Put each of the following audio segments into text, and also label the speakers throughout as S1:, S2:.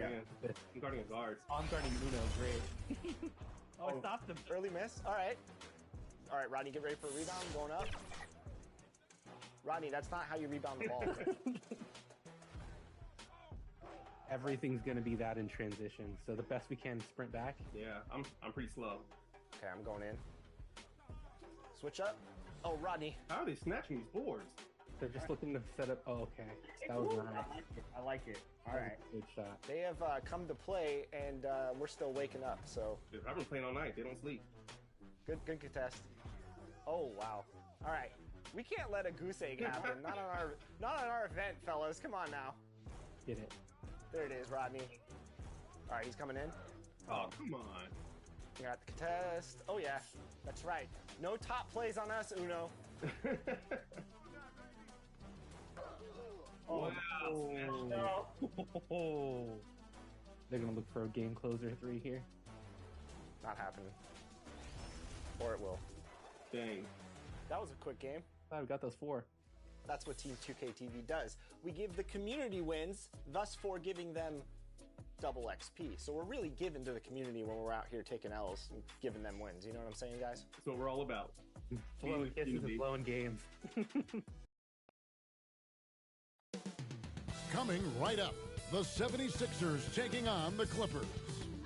S1: Yeah.
S2: I'm guarding a guard.
S3: Oh, I'm guarding Uno. Great. Oh, I stopped him.
S1: Early miss. All right. All right, Rodney, get ready for a rebound. Going up. Rodney, that's not how you rebound the ball.
S3: Everything's going to be that in transition. So the best we can is sprint back.
S2: Yeah, I'm pretty slow.
S1: Okay, I'm going in. Switch up. Oh, Rodney.
S2: How are they snatching these boards?
S3: They're just looking to set up. Oh, okay. That was nice.
S1: I like it. All right.
S3: Good shot.
S1: They have come to play, and we're still waking up. So
S2: Dude, I've been playing all night. They don't sleep.
S1: good contest. Oh wow. All right. We can't let a goose egg happen. not on our event, fellas. Come on now.
S3: Get it.
S1: There it is, Rodney. All right, he's coming in.
S2: Oh, come on.
S1: We got the contest. Oh yeah, that's right. No top plays on us, Uno.
S2: Wow.
S3: Oh. They're going to look for a game closer 3 here.
S1: Not happening. Or it will.
S2: Dang.
S1: That was a quick game.
S3: Glad we got those 4.
S1: That's what Team 2K TV does. We give the community wins, thus for giving them double XP. So we're really giving to the community when we're out here taking L's and giving them wins. You know what I'm saying, guys?
S2: That's what we're all about.
S3: Blowing kisses and blowing games.
S4: Coming right up, the 76ers taking on the Clippers.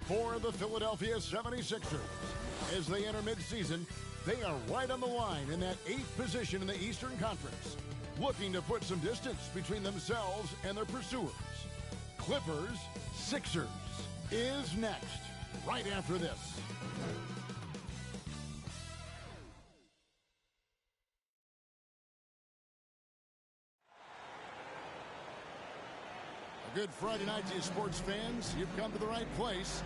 S4: For the Philadelphia 76ers, as they enter midseason, they are right on the line in that 8th position in the Eastern Conference, looking to put some distance between themselves and their pursuers. Clippers, Sixers is next, right after this. A good Friday night to you sports fans. You've come to the right place.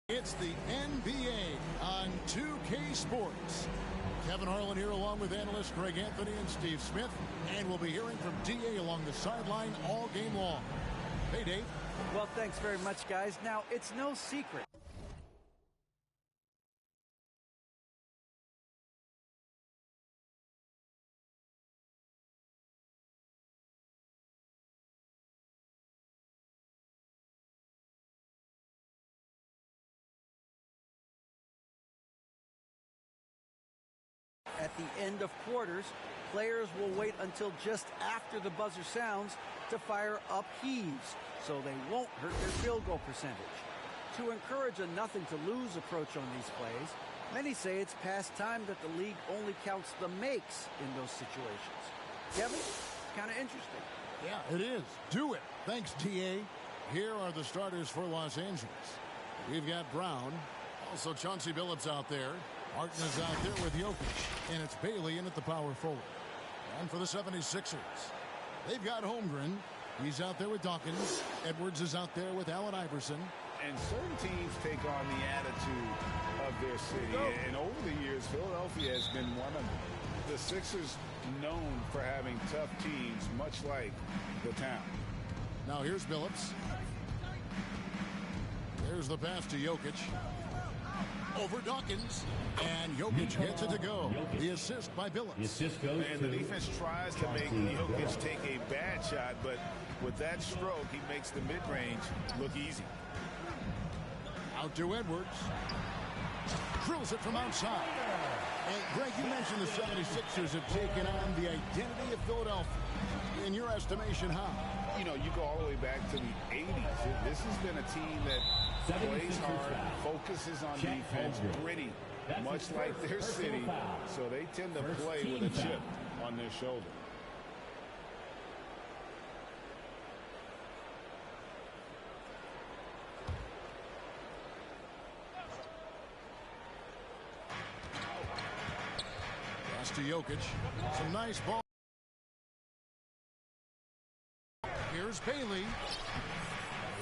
S4: It's the NBA on 2K Sports. Kevin Harlan here along with analysts Greg Anthony and Steve Smith. And we'll be hearing from DA along the sideline all game long. Hey, Dave.
S5: Well, thanks very much, guys. Now, it's no secret. At the end of quarters, players will wait until just after the buzzer sounds to fire up heaves, so they won't hurt their field goal percentage. To encourage a nothing-to-lose approach on these plays, many say it's past time that the league only counts the makes in those situations. Kevin, kind of interesting.
S4: Yeah, it is. Do it. Thanks, TA. Here are the starters for Los Angeles. We've got Brown. Also, Chauncey Billups out there. Martin is out there with Jokic. And it's Bailey in at the power forward. And for the 76ers, they've got Holmgren. He's out there with Dawkins. Edwards is out there with Allen Iverson.
S6: And certain teams take on the attitude of their city. And over the years, Philadelphia has been one of them. The Sixers known for having tough teams, much like the town.
S4: Now here's Billups. There's the pass to Jokic. Over Dawkins. And Jokic gets it to go. The assist by Billups.
S7: The assist goes
S6: and the defense tries to make Jokic take a bad shot, but with that stroke, he makes the mid-range look easy.
S4: Out to Edwards. Drills it from outside. And Greg, you mentioned the 76ers have taken on the identity of Philadelphia. In your estimation, how?
S6: You know, you go all the way back to the 80s. This has been a team that plays hard, focuses on defense, gritty, much like their city. So they tend to play with a chip on their shoulder.
S4: Pass to Jokic. Some nice ball. Here's Bailey.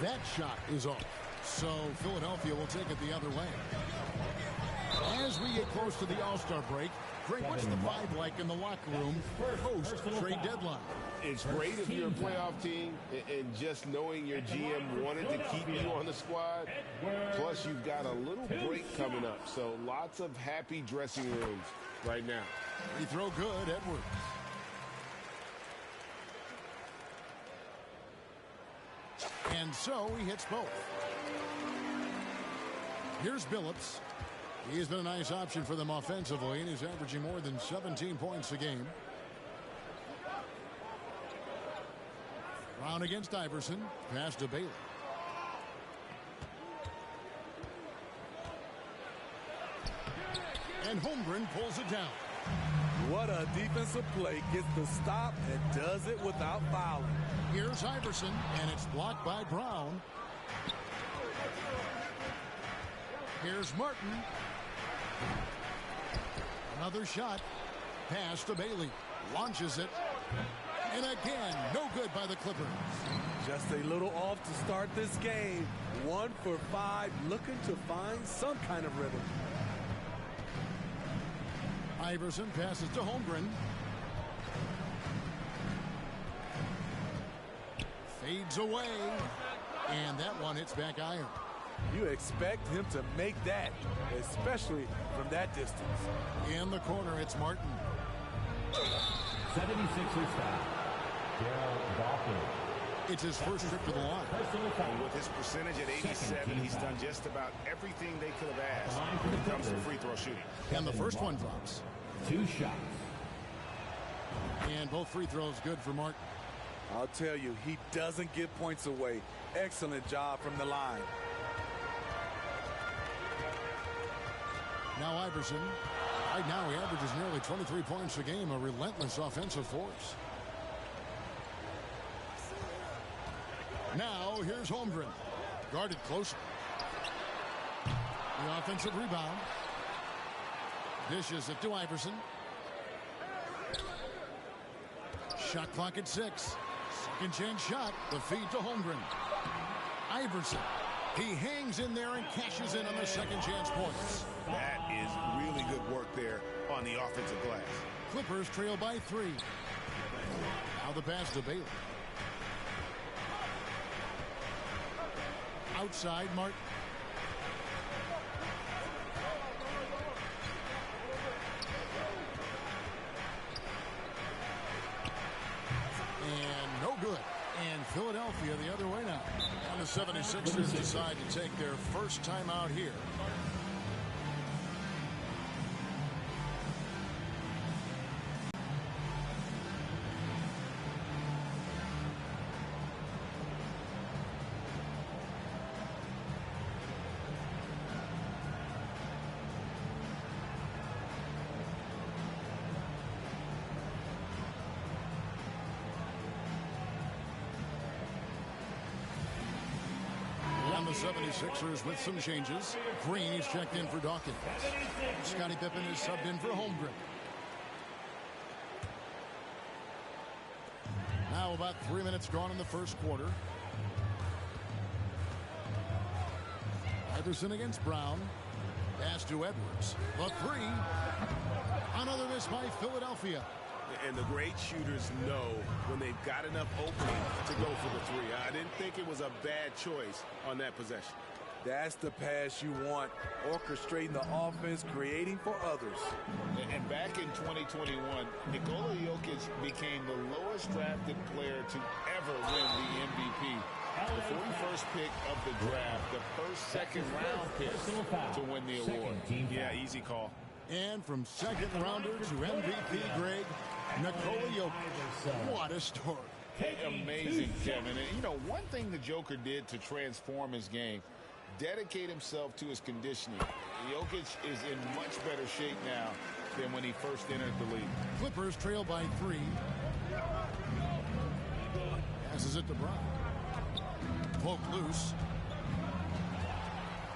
S4: That shot is off. So Philadelphia will take it the other way. As we get close to the All-Star break, Greg, what's the vibe like in the locker room post-trade deadline?
S6: It's great if you're a playoff team, and just knowing your GM wanted to keep you on the squad. Plus, you've got a little break coming up, so lots of happy dressing rooms right now.
S4: Free throw good, Edwards. And so he hits both. Here's Billups. He's been a nice option for them offensively, and he's averaging more than 17 points a game. Brown against Iverson. Pass to Bailey. And Holmgren pulls it down.
S7: What a defensive play. Gets the stop and does it without fouling.
S4: Here's Iverson, and it's blocked by Brown. Here's Martin. Another shot. Pass to Bailey. Launches it. And again, no good by the Clippers.
S7: Just a little off to start this game. 1 for 5, looking to find some kind of rhythm.
S4: Iverson passes to Holmgren. Fades away. And that one hits back iron.
S7: You expect him to make that, especially from that distance.
S4: In the corner, it's Martin.
S8: 76ers foul. Daryl Dawkins.
S4: It's his first trip to the line.
S6: And with his percentage at 87, he's done just about everything they could have asked when it comes to free throw shooting.
S4: And the first one drops.
S8: 2 shots.
S4: And both free throws good for Martin.
S7: I'll tell you, he doesn't give points away. Excellent job from the line.
S4: Now Iverson. Right now he averages nearly 23 points a game, a relentless offensive force. Now here's Holmgren. Guarded closer. The offensive rebound. Dishes it to Iverson. Shot clock at 6. Second chance shot. The feed to Holmgren. Iverson. He hangs in there and cashes in on the second chance points.
S6: That is really good work there on the offensive glass.
S4: Clippers trail by 3. Now the pass to Bailey. Outside, Martin. And no good. And Philadelphia the other way now. And the 76ers decide to take their first time out here. The 76ers with some changes. Green is checked in for Dawkins. Scottie Pippen is subbed in for Holmgren. Now about 3 minutes gone in the first quarter. Iverson against Brown. Pass to Edwards. The 3. Another miss by Philadelphia.
S6: And the great shooters know when they've got enough opening to go for the 3. I didn't think it was a bad choice on that possession.
S7: That's the pass you want. Orchestrating the offense, creating for others.
S6: And back in 2021, Nikola Jokic became the lowest drafted player to ever win the MVP. The 41st pick of the draft, the first second-round pick to win the award. Yeah, easy call.
S4: And from second rounder to MVP, Greg, Nikola Jokic. What a story.
S6: Amazing, Kevin. And, you know, one thing the Joker did to transform his game, dedicate himself to his conditioning. Jokic is in much better shape now than when he first entered the league.
S4: Clippers trail by 3. Passes it to Brown. Poke loose.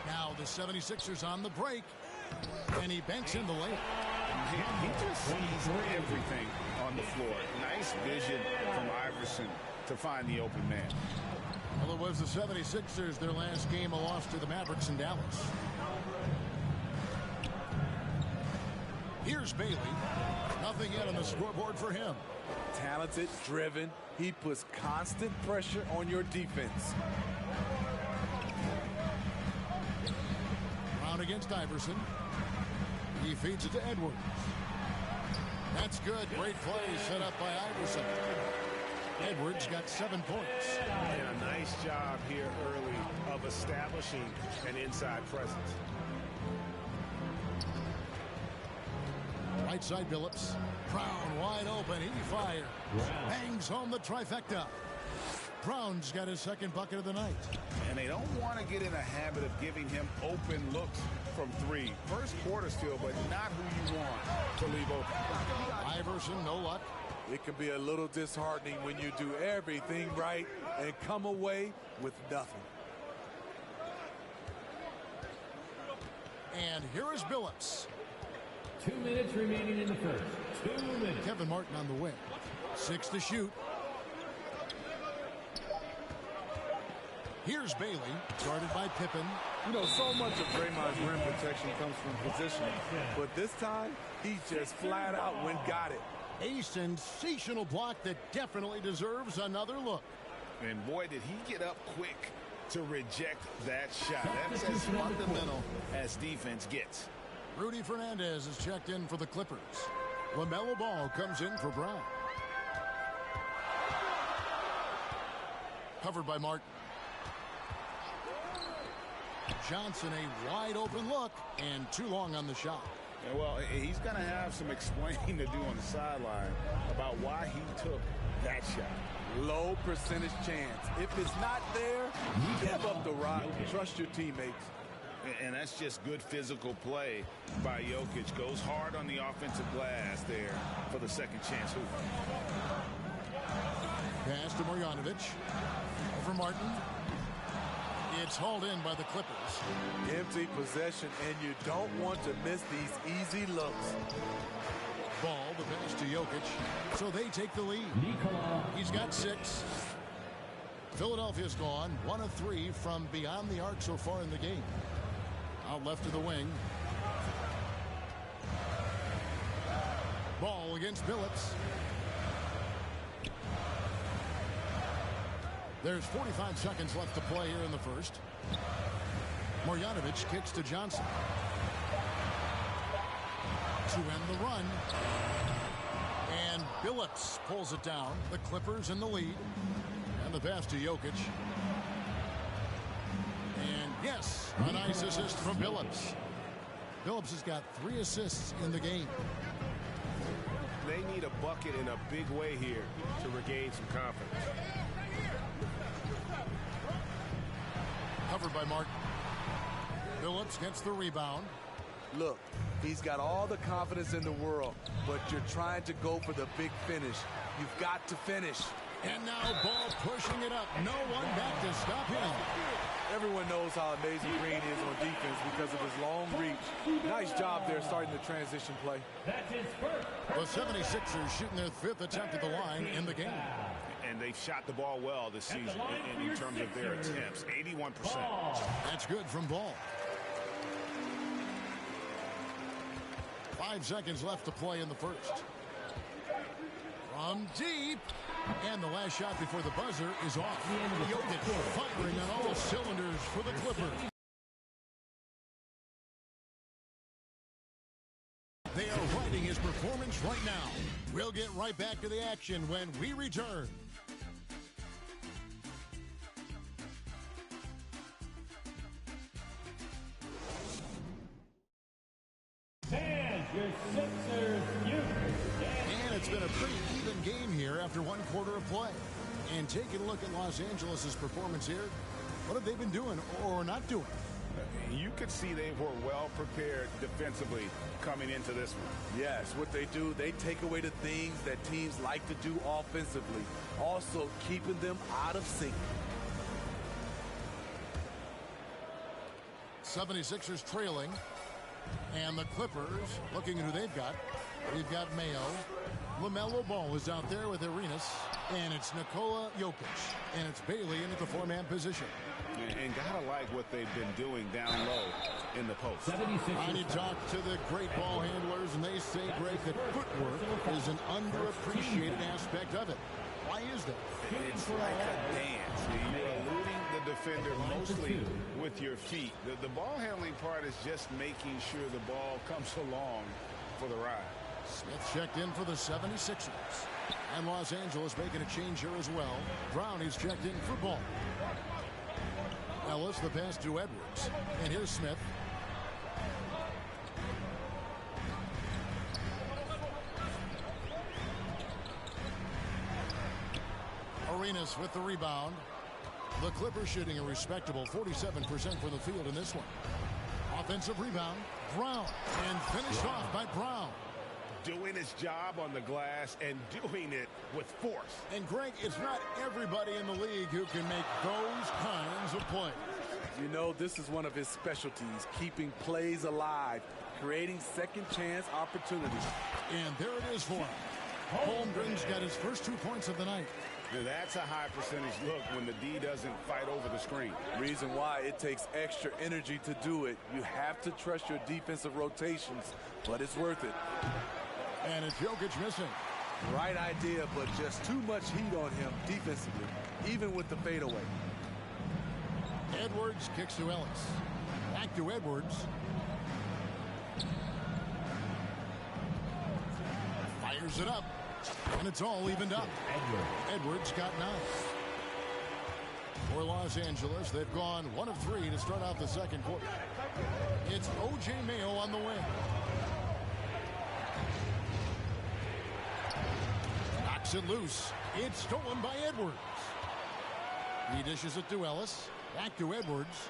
S4: Now the 76ers on the break. And he banks in the lane.
S6: He just sees everything on the floor. Nice vision from Iverson to find the open man.
S4: Well, it was the 76ers, their last game, a loss to the Mavericks in Dallas. Here's Here's Bailey. Nothing yet on the scoreboard for him.
S7: Talented, driven. He puts constant pressure on your defense.
S4: Brown against Iverson. He feeds it to Edwards. That's good. Great play set up by Iverson. Edwards got 7 points.
S6: And a nice job here early of establishing an inside presence.
S4: Right side Billups. Brown wide open. He fired. Bangs home the trifecta. Brown's got his second bucket of the night.
S6: And they don't want to get in a habit of giving him open looks from 3. First quarter still, but not who you want to leave open.
S4: Iverson, no luck.
S7: It can be a little disheartening when you do everything right and come away with nothing.
S4: And here is Billups.
S8: 2 minutes remaining in the first. 2 minutes.
S4: Kevin Martin on the wing. 6 to shoot. Here's Bailey, guarded by Pippen.
S7: You know, so much of Draymond's rim protection comes from positioning. But this time, he just flat out went got it.
S4: A sensational block that definitely deserves another look.
S6: And boy, did he get up quick to reject that shot. That's as fundamental as defense gets.
S4: Rudy Fernandez is checked in for the Clippers. LaMelo Ball comes in for Brown. Covered by Martin. Johnson, a wide open look, and too long on the shot.
S6: Yeah, well, he's going to have some explaining to do on the sideline about why he took that shot.
S7: Low percentage chance. If it's not there, give up the rock. Trust your teammates.
S6: And that's just good physical play by Jokic. Goes hard on the offensive glass there for the second chance hoop.
S4: Pass to Marjanovic. Over Martin. It's hauled in by the Clippers.
S7: Empty possession, and you don't want to miss these easy looks.
S4: Ball, the pass to Jokic. So they take the lead. He's got 6. Philadelphia's gone 1 of 3 from beyond the arc so far in the game. Out left to the wing. Ball against Billups. There's 45 seconds left to play here in the first. Marjanovic kicks to Johnson. To end the run. And Billups pulls it down. The Clippers in the lead. And the pass to Jokic. And yes, a nice assist from Billups. Billups has got 3 assists in the game.
S6: They need a bucket in a big way here to regain some confidence.
S4: Covered by Martin. Billups gets the rebound.
S7: Look, he's got all the confidence in the world, but you're trying to go for the big finish. You've got to finish.
S4: And now Ball pushing it up. No one back to stop him.
S7: Everyone knows how amazing Green is on defense because of his long reach. Nice job there starting the transition play.
S4: The 76ers shooting their 5th attempt at the line in the game.
S6: And they've shot the ball well this season in terms of their attempts. 81%.
S4: That's good from Ball. 5 seconds left to play in the first. From deep. And the last shot before the buzzer is off. Jokic firing on all cylinders for the Clippers. They are riding his performance right now. We'll get right back to the action when we return.
S8: And your Sixers,
S4: And it's been a pretty even game here after 1 quarter of play. And taking a look at Los Angeles' performance here, what have they been doing or not doing?
S6: You could see they were well prepared defensively coming into this one.
S7: Yes, what they do, they take away the things that teams like to do offensively, also keeping them out of sync.
S4: 76ers trailing. And the Clippers, looking at who they've got. We've got Mayo, LaMelo Ball is out there with Arenas, and it's Nikola Jokic, and it's Bailey in at the four-man position.
S6: And gotta like what they've been doing down low in the post.
S4: And you talk to the great ball handlers, and they say, Greg, that footwork is an underappreciated aspect of it. Why is that?
S6: It's like a dance. You're eluding the defender mostly with your feet. The ball handling part is just making sure the ball comes along for the ride.
S4: Smith checked in for the 76ers. And Los Angeles making a change here as well. Brown is checked in for Ball. Ellis, the pass to Edwards. And here's Smith. Arenas with the rebound. The Clippers shooting a respectable 47% from the field in this one. Offensive rebound. Brown. And finished off by Brown.
S6: Doing his job on the glass and doing it with force.
S4: And Greg, it's not everybody in the league who can make those kinds of plays.
S7: You know, this is one of his specialties, keeping plays alive, creating second chance opportunities.
S4: And there it is for him. Holmgren's got his first 2 points of the night.
S6: Now that's a high percentage look when the D doesn't fight over the screen.
S7: Reason why it takes extra energy to do it. You have to trust your defensive rotations, but it's worth it.
S4: And it's Jokic missing.
S7: Right idea, but just too much heat on him defensively, even with the fadeaway.
S4: Edwards kicks to Ellis. Back to Edwards. Fires it up. And it's all evened up. Edwards got 9. For Los Angeles, they've gone 1 of 3 to start out the second quarter. It's O.J. Mayo on the wing. Knocks it loose. It's stolen by Edwards. He dishes it to Ellis. Back to Edwards.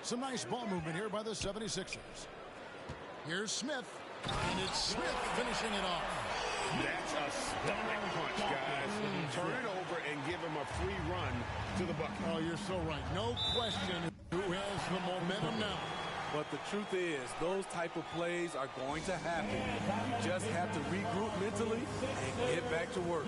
S4: Some nice ball movement here by the 76ers. Here's Smith. And it's Smith finishing it off.
S6: That's a stomach punch, guys. Turn it over and give him a free run to the bucket.
S4: Oh, you're so right. No question who has the momentum now.
S7: But the truth is, those type of plays are going to happen. You just have to regroup mentally and get back to work.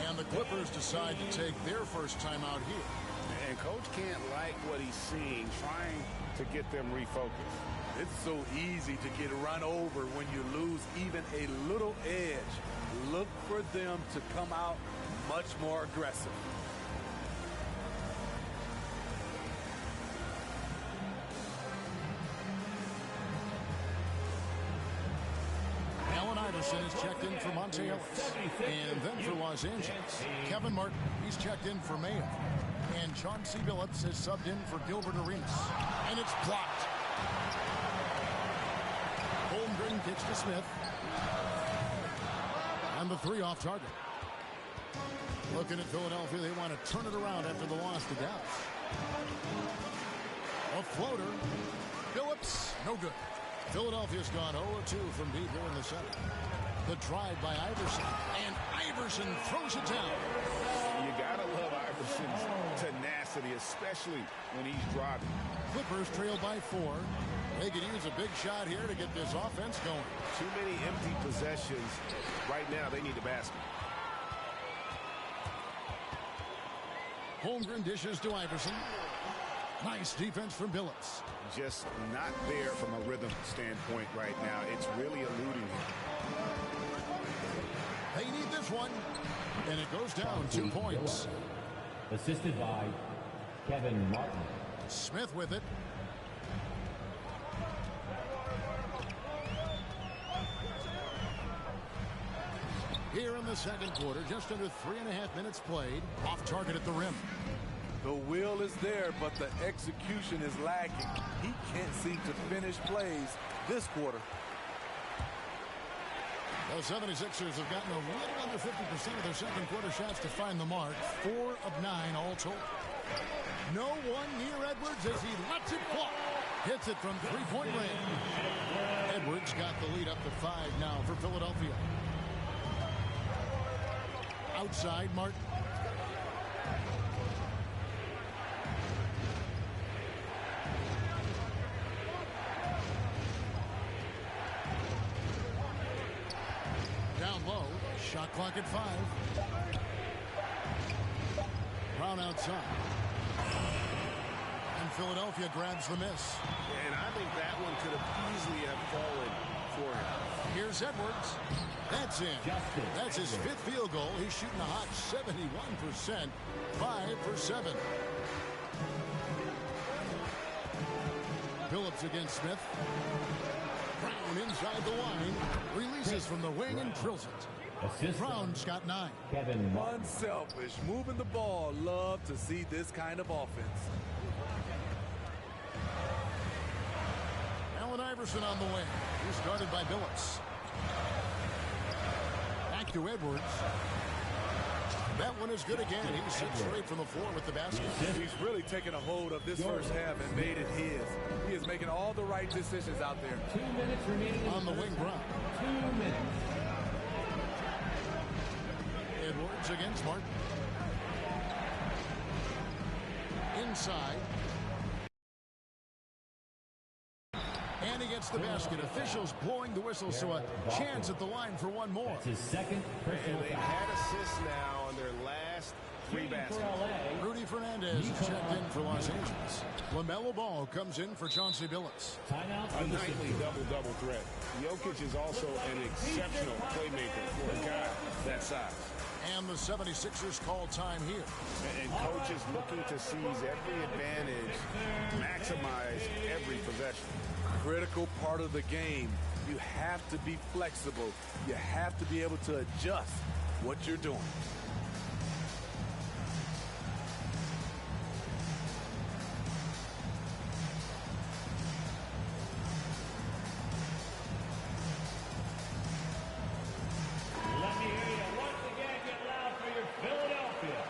S4: And the Clippers decide to take their first time out here.
S6: And Coach can't like what he's seeing, trying to get them refocused.
S7: It's so easy to get run over when you lose even a little edge. Look for them to come out much more aggressive.
S4: Allen Iverson is checked in for Monte Ellis. And then for Los Angeles, Kevin Martin, he's checked in for Mayo. And Chauncey Billups has subbed in for Gilbert Arenas. And it's blocked. Holmgren kicks to Smith. And the 3 off target. Looking at Philadelphia, they want to turn it around after the loss to Dallas. A floater. Billups, no good. Philadelphia's gone 0-2 from deep here in the center. The drive by Iverson. And Iverson throws it down.
S6: You gotta love Iverson's tenacity, especially when he's driving.
S4: Clippers trail by 4. They could use a big shot here to get this offense going.
S6: Too many empty possessions. Right now, they need a basket.
S4: Holmgren dishes to Iverson. Nice defense from Billups.
S6: Just not there from a rhythm standpoint right now. It's really eluding him.
S4: They need this one. And it goes down 2 points.
S8: Assisted by Kevin Martin.
S4: Smith with it. Here in the second quarter, just under 3.5 minutes played. Off target at the rim.
S7: The will is there, but the execution is lacking. He can't seem to finish plays this quarter.
S4: The 76ers have gotten a little under 50% of their second quarter shots to find the mark. 4 of 9 all told. No one near Edwards as he lets it fly. Hits it from three-point range. Edwards got the lead up to 5 now for Philadelphia. Outside, Martin. Down low. at 5. Brown outside. And Philadelphia grabs the miss.
S6: And I think that one could have easily have fallen for him.
S4: Here's Edwards. That's in. That's his 5th field goal. He's shooting a hot 71%. 5 for 7. Phillips against Smith. Brown inside the line. Releases from the wing and drills it. Brown's got 9.
S7: Unselfish, moving the ball. Love to see this kind of offense.
S4: Allen Iverson on the wing. He's guarded by Phillips. Back to Edwards. That one is good again. He sits straight from the floor with the basket.
S7: He's really taken a hold of this first half and made it his. He is making all the right decisions out there.
S8: 2 minutes remaining
S4: on the wing. Brown.
S8: 2 minutes.
S4: Edwards against Martin. Inside. And he gets the basket. Officials blowing the whistle, so a chance at the line for one more.
S8: That's his second personal
S6: And they've had assists now on their last 3 baskets.
S4: Rudy Fernandez checked in for Los Angeles. LaMelo Ball comes in for Chauncey Billups.
S6: A nightly double-double threat. Jokic is also an exceptional playmaker for a guy that size.
S4: And the 76ers call time here.
S6: And coaches looking to seize every advantage, maximize every possession.
S7: Critical part of the game. You have to be flexible. You have to be able to adjust what you're doing.
S8: Let me hear you once again. Get loud for your Philadelphia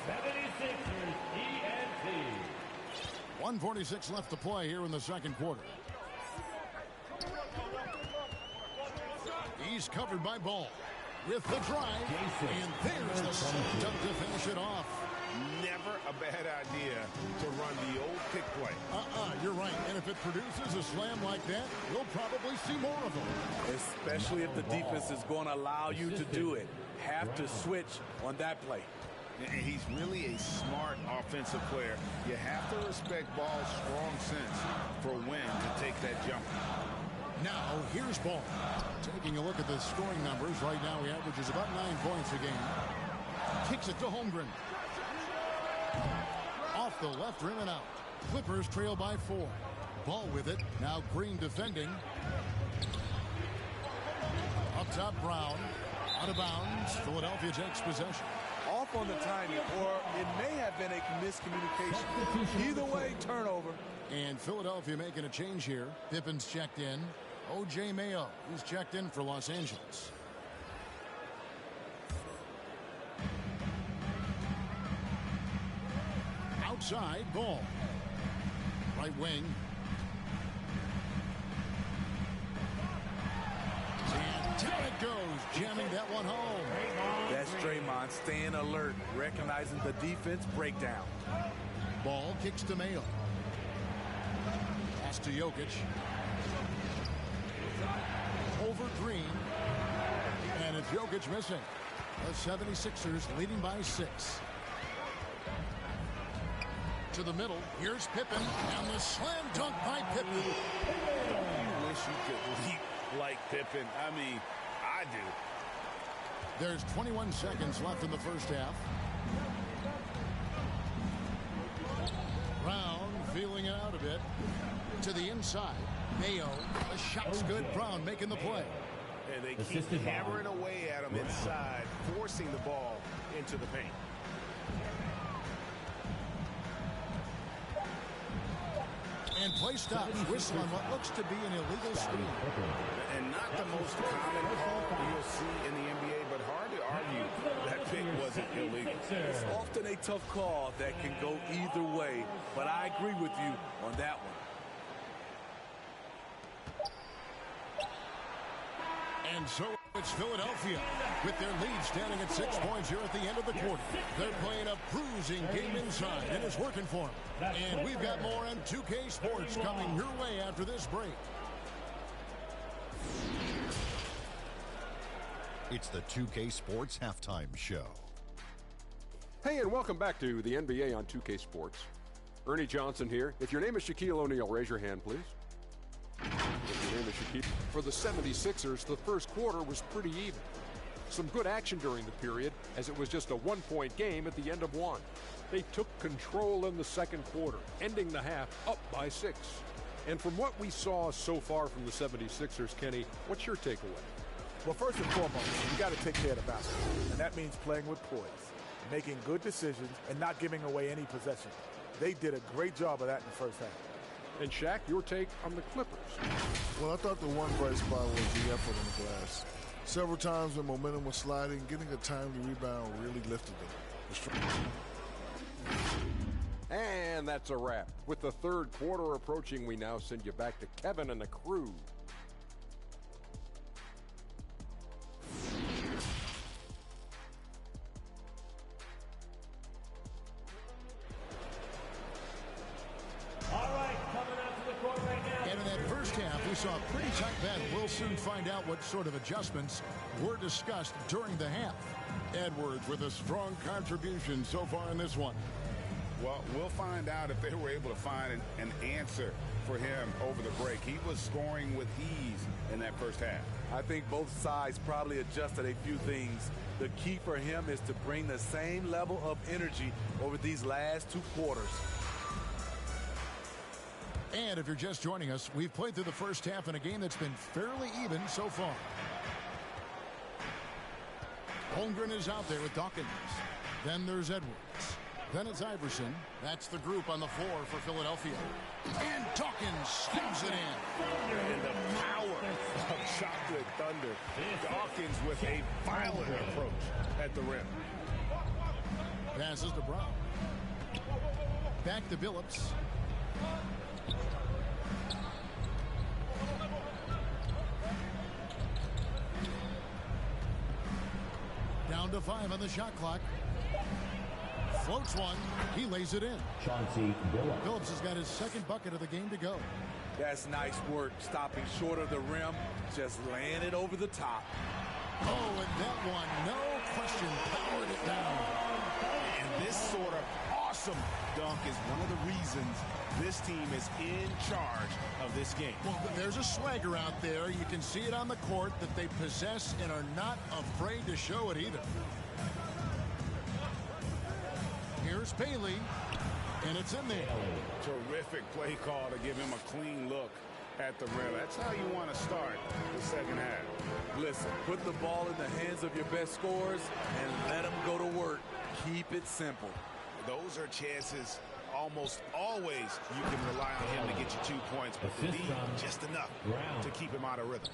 S8: 76ers ENT.
S4: 1:46 left to play here in the second quarter. He's covered by Ball with the drive, and there's the dunk to finish it off.
S6: Never a bad idea to run the old pick play.
S4: You're right. And if it produces a slam like that, we'll probably see more of them.
S7: Especially if the defense is going to allow you to do it. Have to switch on that play.
S6: And he's really a smart offensive player. You have to respect Ball's strong sense for when to take that jump.
S4: Now, here's Ball. Taking a look at the scoring numbers. Right now, he averages about 9 points a game. Kicks it to Holmgren. Off the left rim and out. Clippers trail by 4. Ball with it. Now Green defending. Up top, Brown. Out of bounds. Philadelphia takes possession.
S7: Off on the timing, or it may have been a miscommunication. Either way, turnover.
S4: And Philadelphia making a change here. Pippen's checked in. O.J. Mayo, who's checked in for Los Angeles. Outside, Ball. Right wing. And down it goes, jamming that one home.
S7: That's Draymond staying alert, recognizing the defense breakdown.
S4: Ball kicks to Mayo. Pass to Jokic. Over Green. And it's Jokic missing. The 76ers leading by 6. To the middle. Here's Pippen. And the slam dunk by Pippen.
S6: You wish you could leap like Pippen. I mean, I do.
S4: There's 21 seconds left in the first half. Brown feeling it out a bit. To the inside. Mayo. The shot's good. Brown making the play.
S6: And they keep hammering away at him inside, forcing the ball into the paint.
S4: And play stops. Whistle on what looks to be an illegal screen.
S6: And not the most common call you'll see in the NBA, but hard to argue that pick wasn't illegal.
S7: It's often a tough call that can go either way, but I agree with you on that one.
S4: And so it's Philadelphia with their lead standing at 6 points here at the end of the quarter. They're playing a bruising game inside, and it's working for them. And we've got more on 2K Sports coming your way after this break. It's the 2K Sports Halftime Show.
S9: Hey, and welcome back to the NBA on 2K Sports. Ernie Johnson here. If your name is Shaquille O'Neal, raise your hand, please. If your name is Shaquille. For the 76ers, the first quarter was pretty even. Some good action during the period, as it was just a one-point game at the end of one. They took control in the second quarter, ending the half up by 6. And from what we saw so far from the 76ers, Kenny, what's your takeaway?
S7: Well, first and foremost, you got to take care of the basketball, and that means playing with poise, making good decisions, and not giving away any possession. They did a great job of that in the first half.
S9: And Shaq, your take on the Clippers?
S10: Well, I thought the one bright spot was the effort on the glass. Several times when momentum was sliding, getting a timely rebound really lifted them.
S9: And that's a wrap. With the third quarter approaching, we now send you back to Kevin and the crew.
S4: And in that first half, we saw a pretty tight battle. We'll soon find out what sort of adjustments were discussed during the half. Edwards with a strong contribution so far in this one.
S6: Well, we'll find out if they were able to find an answer for him over the break. He was scoring with ease in that first half.
S7: I think both sides probably adjusted a few things. The key for him is to bring the same level of energy over these last two quarters.
S4: And if you're just joining us, we've played through the first half in a game that's been fairly even so far. Holmgren is out there with Dawkins. Then there's Edwards. Then it's Iverson. That's the group on the floor for Philadelphia. And Dawkins slams it in.
S6: And the power of Chocolate Thunder. Dawkins with a violent approach at the rim.
S4: Passes to Brown. Back to Billups. Down to 5 on the shot clock. Floats one. He lays it in.
S8: Chauncey Billups.
S4: Billups has got his second bucket of the game to go.
S7: That's nice work, stopping short of the rim, just laying it over the top.
S4: Oh, and that one, no question, powered it down.
S6: And this sort of awesome dunk is one of the reasons this team is in charge of this game.
S4: Well, there's a swagger out there. You can see it on the court that they possess and are not afraid to show it either. Here's Bailey, and it's in there.
S6: Terrific play call to give him a clean look at the rim. That's how you want to start the second half.
S7: Listen, put the ball in the hands of your best scorers and let them go to work. Keep it simple.
S6: Those are chances almost always you can rely on him to get you 2 points, but the lead just enough to keep him out of rhythm.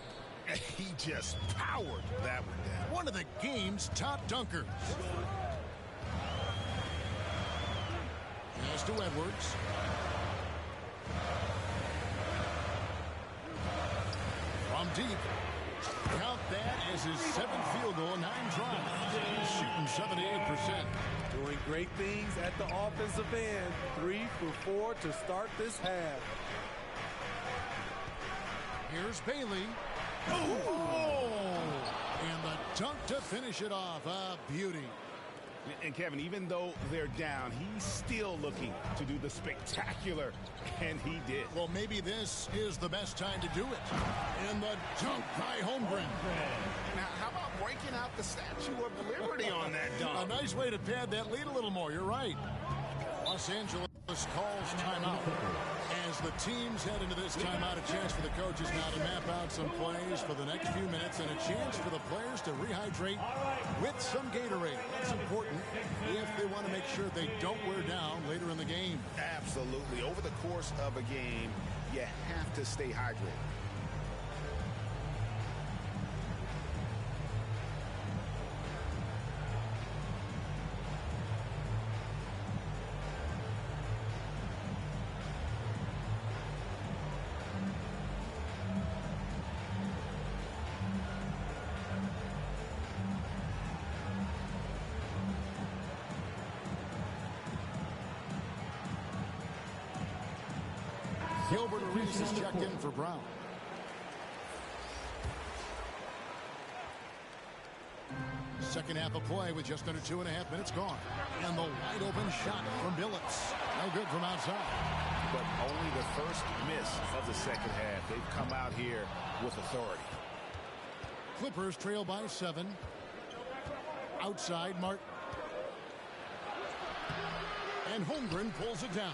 S6: And he just powered that one down.
S4: One of the game's top dunkers. Pass to Edwards. From deep. Count that as his 7th field goal, 9 tries. He's shooting 78%.
S7: Doing great things at the offensive end. 3 for 4 to start this half.
S4: Here's Bailey. Oh! And the dunk to finish it off. A beauty.
S6: And Kevin, even though they're down, he's still looking to do the spectacular, and he did.
S4: Well, maybe this is the best time to do it. And the dunk by Holmgren.
S6: Now, how about breaking out the Statue of Liberty on that dunk?
S4: A nice way to pad that lead a little more. You're right. Los Angeles calls timeout. As the teams head into this timeout, a chance for the coaches now to map out some plays for the next few minutes and a chance for the players to rehydrate with some Gatorade. That's important if they want to make sure they don't wear down later in the game.
S6: Absolutely. Over the course of a game, you have to stay hydrated.
S4: Gilbert Arenas is checked in for Brown. Second half of play with just under 2.5 minutes gone. And the wide open shot from Billups. No good from outside.
S6: But only the first miss of the second half. They've come out here with authority.
S4: Clippers trail by 7. Outside, Martin. And Holmgren pulls it down.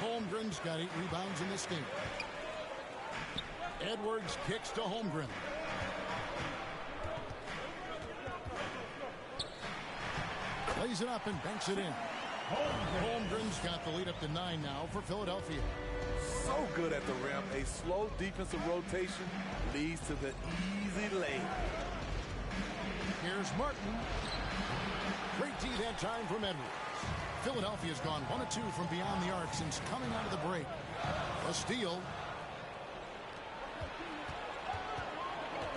S4: Holmgren's got 8 rebounds in this game. Edwards kicks to Holmgren. Plays it up and banks it in. Holmgren's got the lead up to 9 now for Philadelphia.
S11: So good at the rim. A slow defensive rotation leads to the easy lay.
S4: Here's Martin. Great D that time from Edwards. Philadelphia's gone 1 of 2 from beyond the arc since coming out of the break. A steal.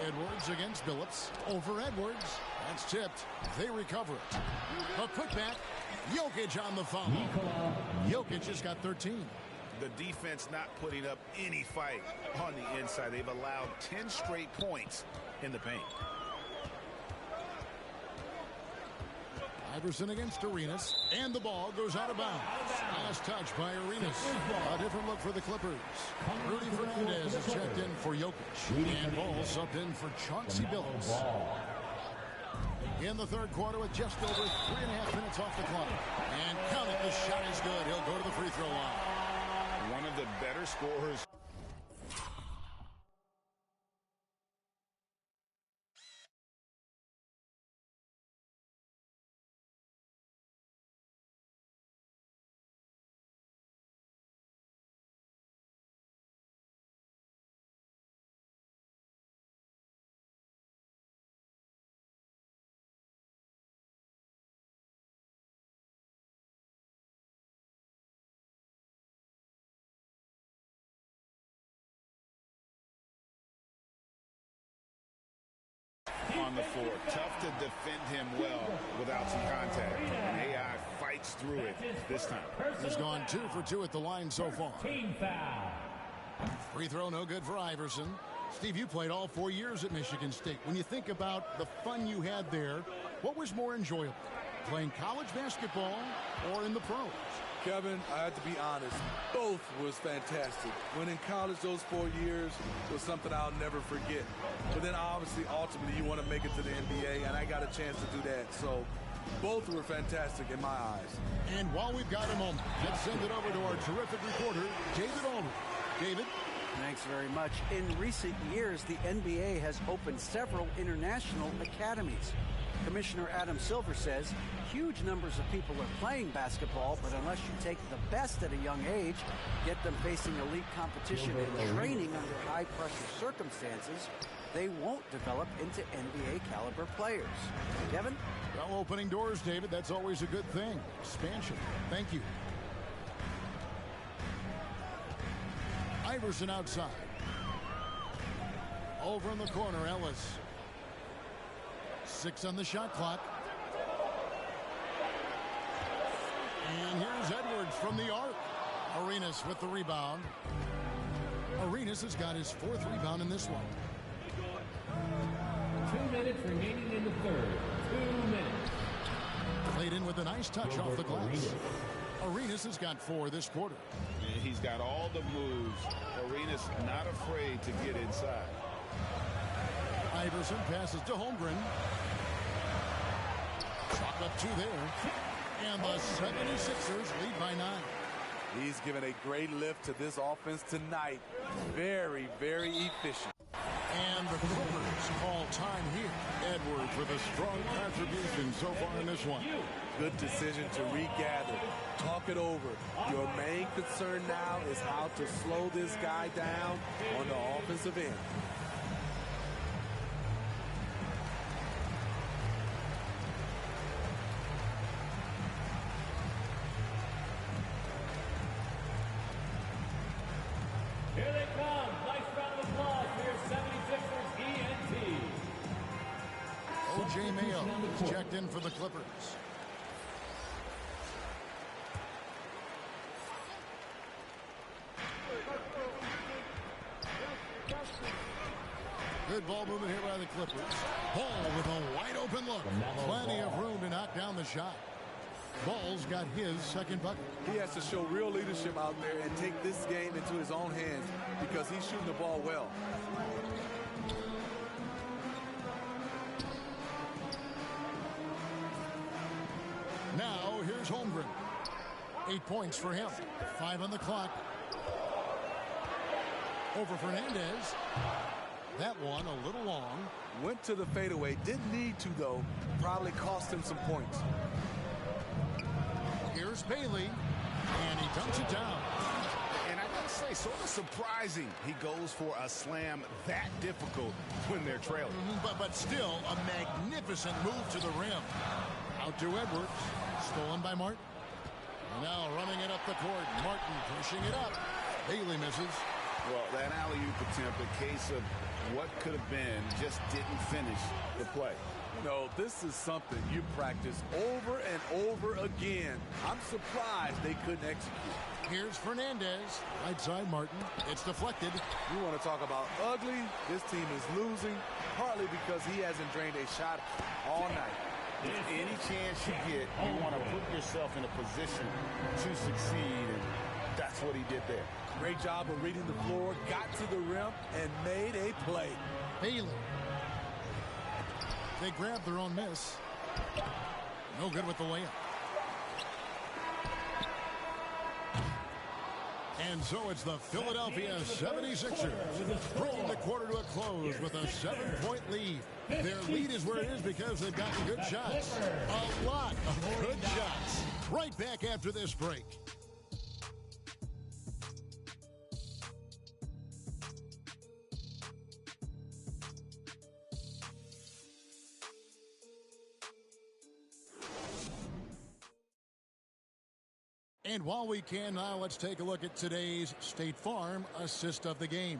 S4: Edwards against Billups. Over Edwards. That's tipped. They recover it. A putback. Jokic on the foul. Jokic has got 13.
S6: The defense not putting up any fight on the inside. They've allowed 10 straight points in the paint.
S4: Iverson against Arenas, and the ball goes out of bounds. Last touch by Arenas. A different look for the Clippers. Rudy Fernandez is checked in for Jokic. And Ball subbed in for Chauncey Billups. In the third quarter with just over 3.5 minutes off the clock. And count it, the shot is good. He'll go to the free throw line.
S6: One of the better scorers. On the floor. Tough to defend him well without some contact. And AI fights through it this time.
S4: He's gone 2 for 2 at the line so far.
S8: Team foul.
S4: Free throw no good for Iverson. Steve, you played all 4 years at Michigan State. When you think about the fun you had there, what was more enjoyable? Playing college basketball or in the pros?
S11: Kevin, I have to be honest, both was fantastic. When in college those 4 years was something I'll never forget. But then obviously, ultimately, you want to make it to the NBA, and I got a chance to do that. So both were fantastic in my eyes.
S4: And while we've got a moment, let's send it over to our terrific reporter, David Aldridge. David?
S5: Thanks very much. In recent years, the NBA has opened several international academies. Commissioner Adam Silver says huge numbers of people are playing basketball, but unless you take the best at a young age, get them facing elite competition and training under high-pressure circumstances, they won't develop into NBA caliber players. Kevin?
S4: Well, opening doors, David, that's always a good thing. Expansion. Thank you. Iverson outside. Over in the corner, Ellis. 6 on the shot clock. And here's Edwards from the arc. Arenas with the rebound. Arenas has got his 4th rebound in this one.
S8: 2 minutes remaining in the third. 2 minutes.
S4: Played in with a nice touch off the glass. Arenas has got 4 this quarter.
S6: And he's got all the moves. Arenas not afraid to get inside.
S4: Iverson passes to Holmgren. Shot up 2 there. And the 76ers lead by 9.
S11: He's given a great lift to this offense tonight. Very, very efficient.
S4: And the Clippers call time here. Edwards with a strong contribution so far in this one.
S11: Good decision to regather. Talk it over. Your main concern now is how to slow this guy down on the offensive end.
S8: Here they come. Nice round of applause for your 76ers ENT.
S4: O.J. Mayo is checked in for the Clippers. Good ball movement here by the Clippers. Ball with a wide open look. Plenty of room to knock down the shot. Ball's got his second bucket.
S11: He has to show real leadership out there and take this game into his own hands because he's shooting the ball well.
S4: Now here's Holmgren. 8 points for him. 5 on the clock. Over Fernandez. That one a little long.
S11: Went to the fadeaway. Didn't need to, though. Probably cost him some points.
S4: Here's Bailey. And he dunks it down.
S6: And I gotta say, sort of surprising he goes for a slam that difficult when they're trailing.
S4: But still a magnificent move to the rim. Out to Edwards. Stolen by Martin. And now running it up the court. Martin pushing it up. Bailey misses.
S6: Well, that alley-oop attempt, a case of what could have been, just didn't finish the play.
S11: No, this is something you practice over and over again. I'm surprised they couldn't execute.
S4: Here's Fernandez. Right side Martin. It's deflected.
S11: You want to talk about ugly? This team is losing, partly because he hasn't drained a shot all night.
S6: Any chance you get, you want to put yourself in a position to succeed, and that's what he did there.
S11: Great job of reading the floor, got to the rim, and made a play.
S4: Bailey. They grabbed their own miss. No good with the layup. And so it's the Philadelphia 76ers bringing the quarter to a close with a 7-point lead. Their lead is where it is because they've gotten good shots. A lot of good shots. Right back after this break. And while we can now, let's take a look at today's State Farm assist of the game.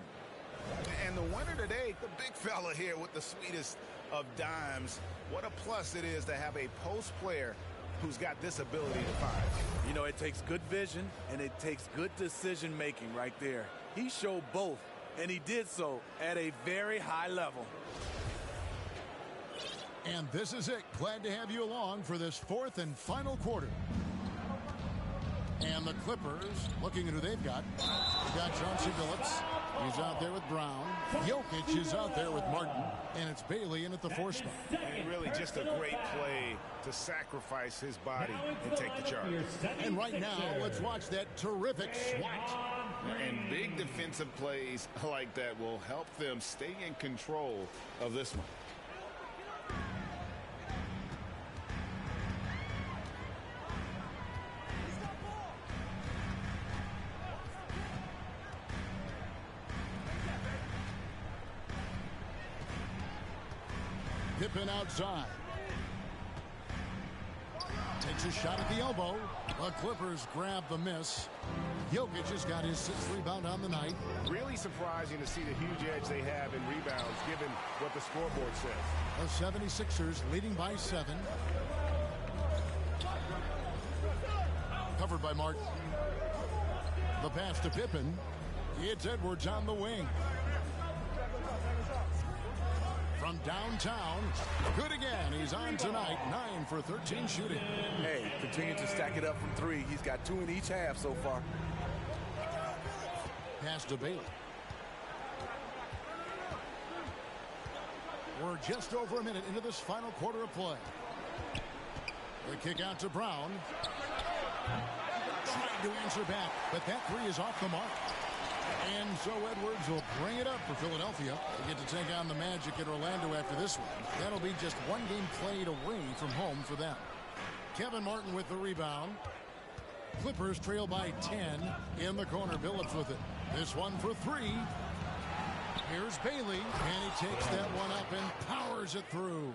S6: And the winner today, the big fella here with the sweetest of dimes. What a plus it is to have a post player who's got this ability to find.
S11: You know, it takes good vision and it takes good decision making right there. He showed both, and he did so at a very high level.
S4: And this is it. Glad to have you along for this fourth and final quarter. And the Clippers, looking at who they've got. They've got Chauncey Billups. He's out there with Brown. Jokic is out there with Martin. And it's Bailey in at the 4 spot.
S6: And really just a great play to sacrifice his body and take the charge.
S4: And right now, let's watch that terrific swat.
S6: And big defensive plays like that will help them stay in control of this one.
S4: Pippen outside. Takes a shot at the elbow. The Clippers grab the miss. Jokic has got his 6th rebound on the night.
S6: Really surprising to see the huge edge they have in rebounds given what the scoreboard says.
S4: The 76ers leading by 7. Covered by Martin. The pass to Pippen. It's Edwards on the wing. From downtown, good again. He's on tonight, 9 for 13 shooting.
S11: Hey, continue to stack it up from 3. He's got 2 in each half so far.
S4: Pass to Bailey. We're just over a minute into this final quarter of play. The kick out to Brown. Trying to answer back, but that 3 is off the mark. And so Edwards will bring it up for Philadelphia to get to take on the Magic in Orlando after this one. That'll be just 1 game played away from home for them. Kevin Martin with the rebound. Clippers trail by 10 in the corner. Billups with it. This one for 3. Here's Bailey, and he takes that one up and powers it through.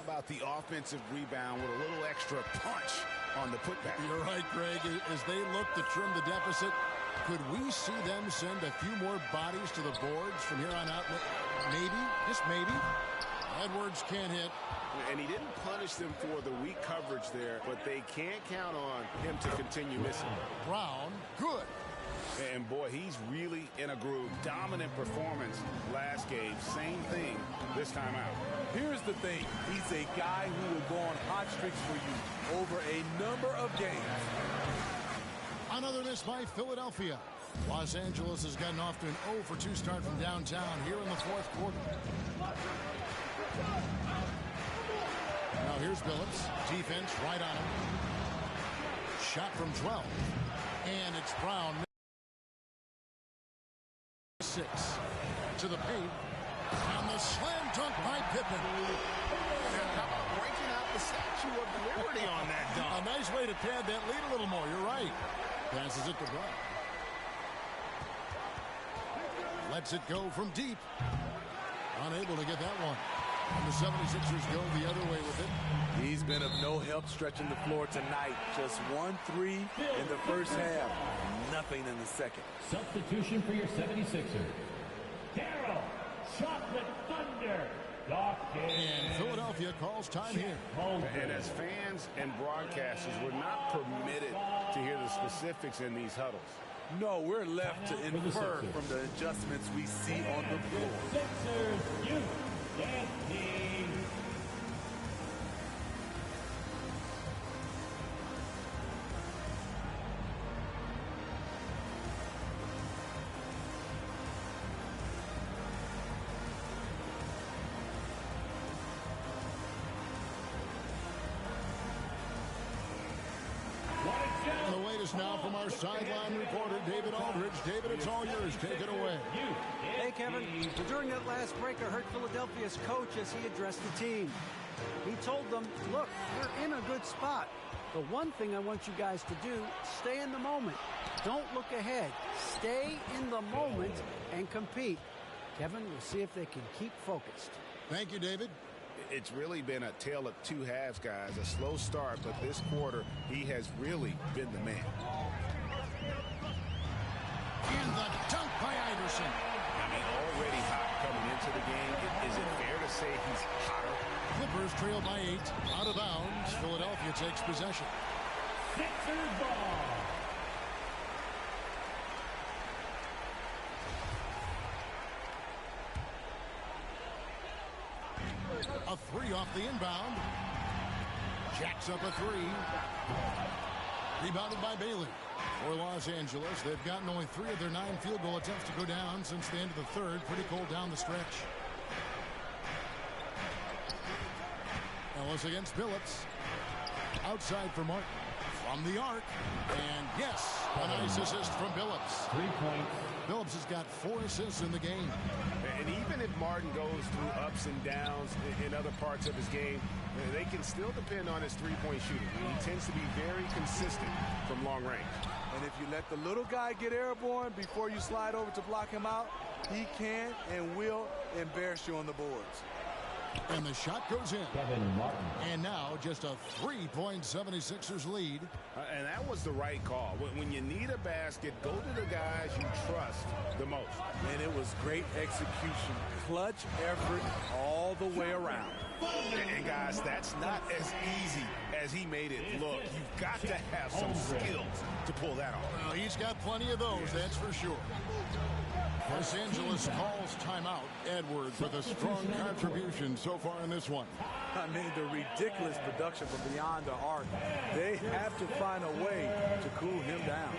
S6: about the offensive rebound with a little extra punch on the putback?
S4: You're right, Greg. As they look to trim the deficit, could we see them send a few more bodies to the boards from here on out? Maybe, just maybe. Edwards can't hit.
S6: And he didn't punish them for the weak coverage there, but they can't count on him to continue missing.
S4: Brown, good.
S6: And boy, he's really in a groove. Dominant performance last game. Same thing this time out.
S11: Here's the thing. He's a guy who will go on hot streaks for you over a number of games.
S4: Another miss by Philadelphia. Los Angeles has gotten off to an 0-for-2 start from downtown here in the fourth quarter. Now here's Billups. Defense right on him. Shot from 12. And it's Brown. 6 to the paint. And the slam dunk by Pippen.
S6: And how about breaking out the Statue of Liberty on that dunk?
S4: A nice way to pad that lead a little more. You're right. Passes it to Brown. Lets it go from deep. Unable to get that one. And the 76ers go the other way with it.
S11: He's been of no help stretching the floor tonight. Just 1-3 in the first half. Nothing in the second.
S8: Substitution for your 76ers. Darryl, Chocolate Thunder, Dawkins.
S4: And Philadelphia calls time here.
S6: And as fans and broadcasters, we're not permitted to hear the specifics in these huddles.
S11: No, we're left to infer from the adjustments we see on the floor.
S8: Sixers, you Defendin.
S4: The latest now from our sideline reporter, David Aldridge. David, it's all yours. Take it away.
S5: Hey, Kevin. During that last break, I heard Philadelphia's coach as he addressed the team. He told them, look, you're in a good spot. The one thing I want you guys to do, stay in the moment. Don't look ahead. Stay in the moment and compete. Kevin, we'll see if they can keep focused.
S4: Thank you, David.
S6: It's really been a tale of two halves, guys. A slow start, but this quarter, he has really been the man.
S4: And the dunk by Iverson.
S6: I mean, already hot coming into the game. Is it fair to say he's hotter?
S4: Clippers trail by 8. Out of bounds. Philadelphia takes possession.
S8: Sixers ball.
S4: A 3 off the inbound. Jacks up a 3. Rebounded by Bailey. For Los Angeles, they've gotten only 3 of their 9 field goal attempts to go down since the end of the third. Pretty cold down the stretch. Ellis against Billups. Outside for Martin. From the arc. And yes, a nice assist from Billups.
S8: 3 points.
S4: Billups has got 4 assists in the game.
S6: And even if Martin goes through ups and downs in other parts of his game, they can still depend on his three-point shooting. He tends to be very consistent from long range.
S11: And if you let the little guy get airborne before you slide over to block him out, he can and will embarrass you on the boards.
S4: And the shot goes in.
S8: Kevin Martin.
S4: And now just a 3-point 76ers lead.
S6: And that was the right call. When you need a basket, go to the guys you trust the most.
S11: And it was great execution. Clutch effort all the way around.
S6: And guys, that's not as easy as he made it look. You've got to have some skills to pull that off.
S4: Well, he's got plenty of those, that's for sure. Los Angeles calls timeout. Edwards with a strong contribution so far in this one.
S11: I mean, the ridiculous production from beyond the arc. They have to find a way to cool him down.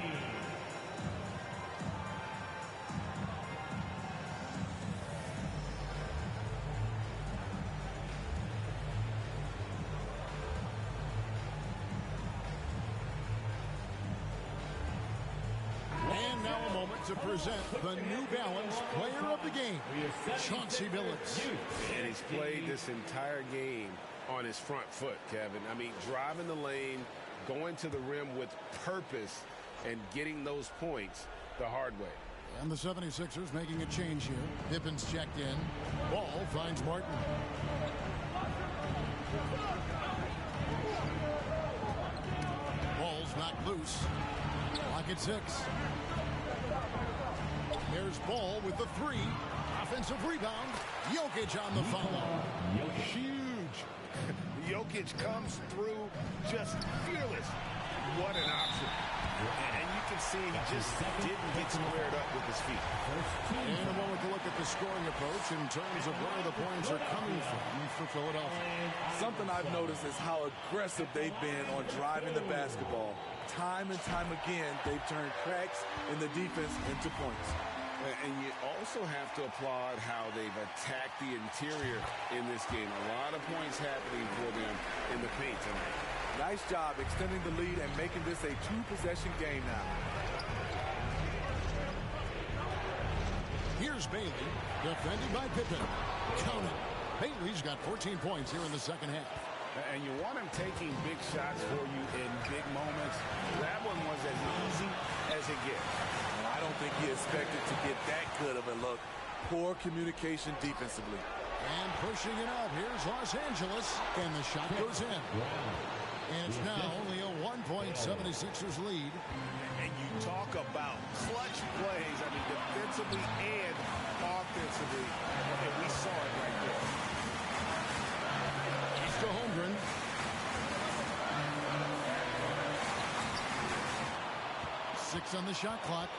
S4: To present the New Balance Player of the Game, Chauncey Billups.
S6: And he's played this entire game on his front foot, Kevin. I mean, driving the lane, going to the rim with purpose, and getting those points the hard way.
S4: And the 76ers making a change here. Pippen's checked in. Ball finds Martin. loose. Clock at 6. There's Ball with the 3. Offensive rebound. Jokic on the follow.
S6: Huge. Jokic comes through just fearless. What an option. And you can see he just didn't get squared up with his feet.
S4: And a moment to look at the scoring approach in terms of where the points are coming from for Philadelphia.
S11: Something I've noticed is how aggressive they've been on driving the basketball. Time and time again, they've turned cracks in the defense into points.
S6: And you also have to applaud how they've attacked the interior in this game. A lot of points happening for them in the paint tonight.
S11: Nice job extending the lead and making this a 2-possession game now.
S4: Here's Bailey, defended by Pippen. Count it. Bailey's got 14 points here in the second half.
S6: And you want him taking big shots for you in big moments. That one was as easy as it gets.
S11: I don't think he expected to get that good of a look. Poor communication defensively.
S4: And pushing it up, here's Los Angeles, and the shot goes in. And it's now only a 1-point 76ers lead.
S6: And you talk about clutch plays, I mean, defensively and offensively, and we saw it right there.
S4: He's to Holmgren. Six on the shot clock.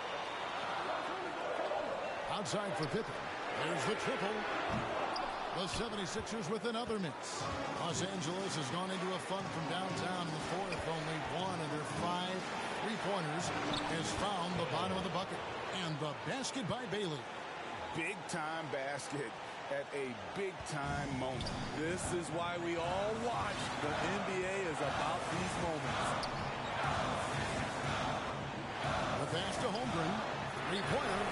S4: Outside for Pippen. There's the triple. The 76ers with another miss. Los Angeles has gone into a funk from downtown in the fourth. Only one of their 5 3-pointers has found the bottom of the bucket. And the basket by Bailey.
S6: Big-time basket at a big-time moment.
S11: This is why we all watch. The NBA is about these moments.
S4: The pass to Holmgren. 3-pointer.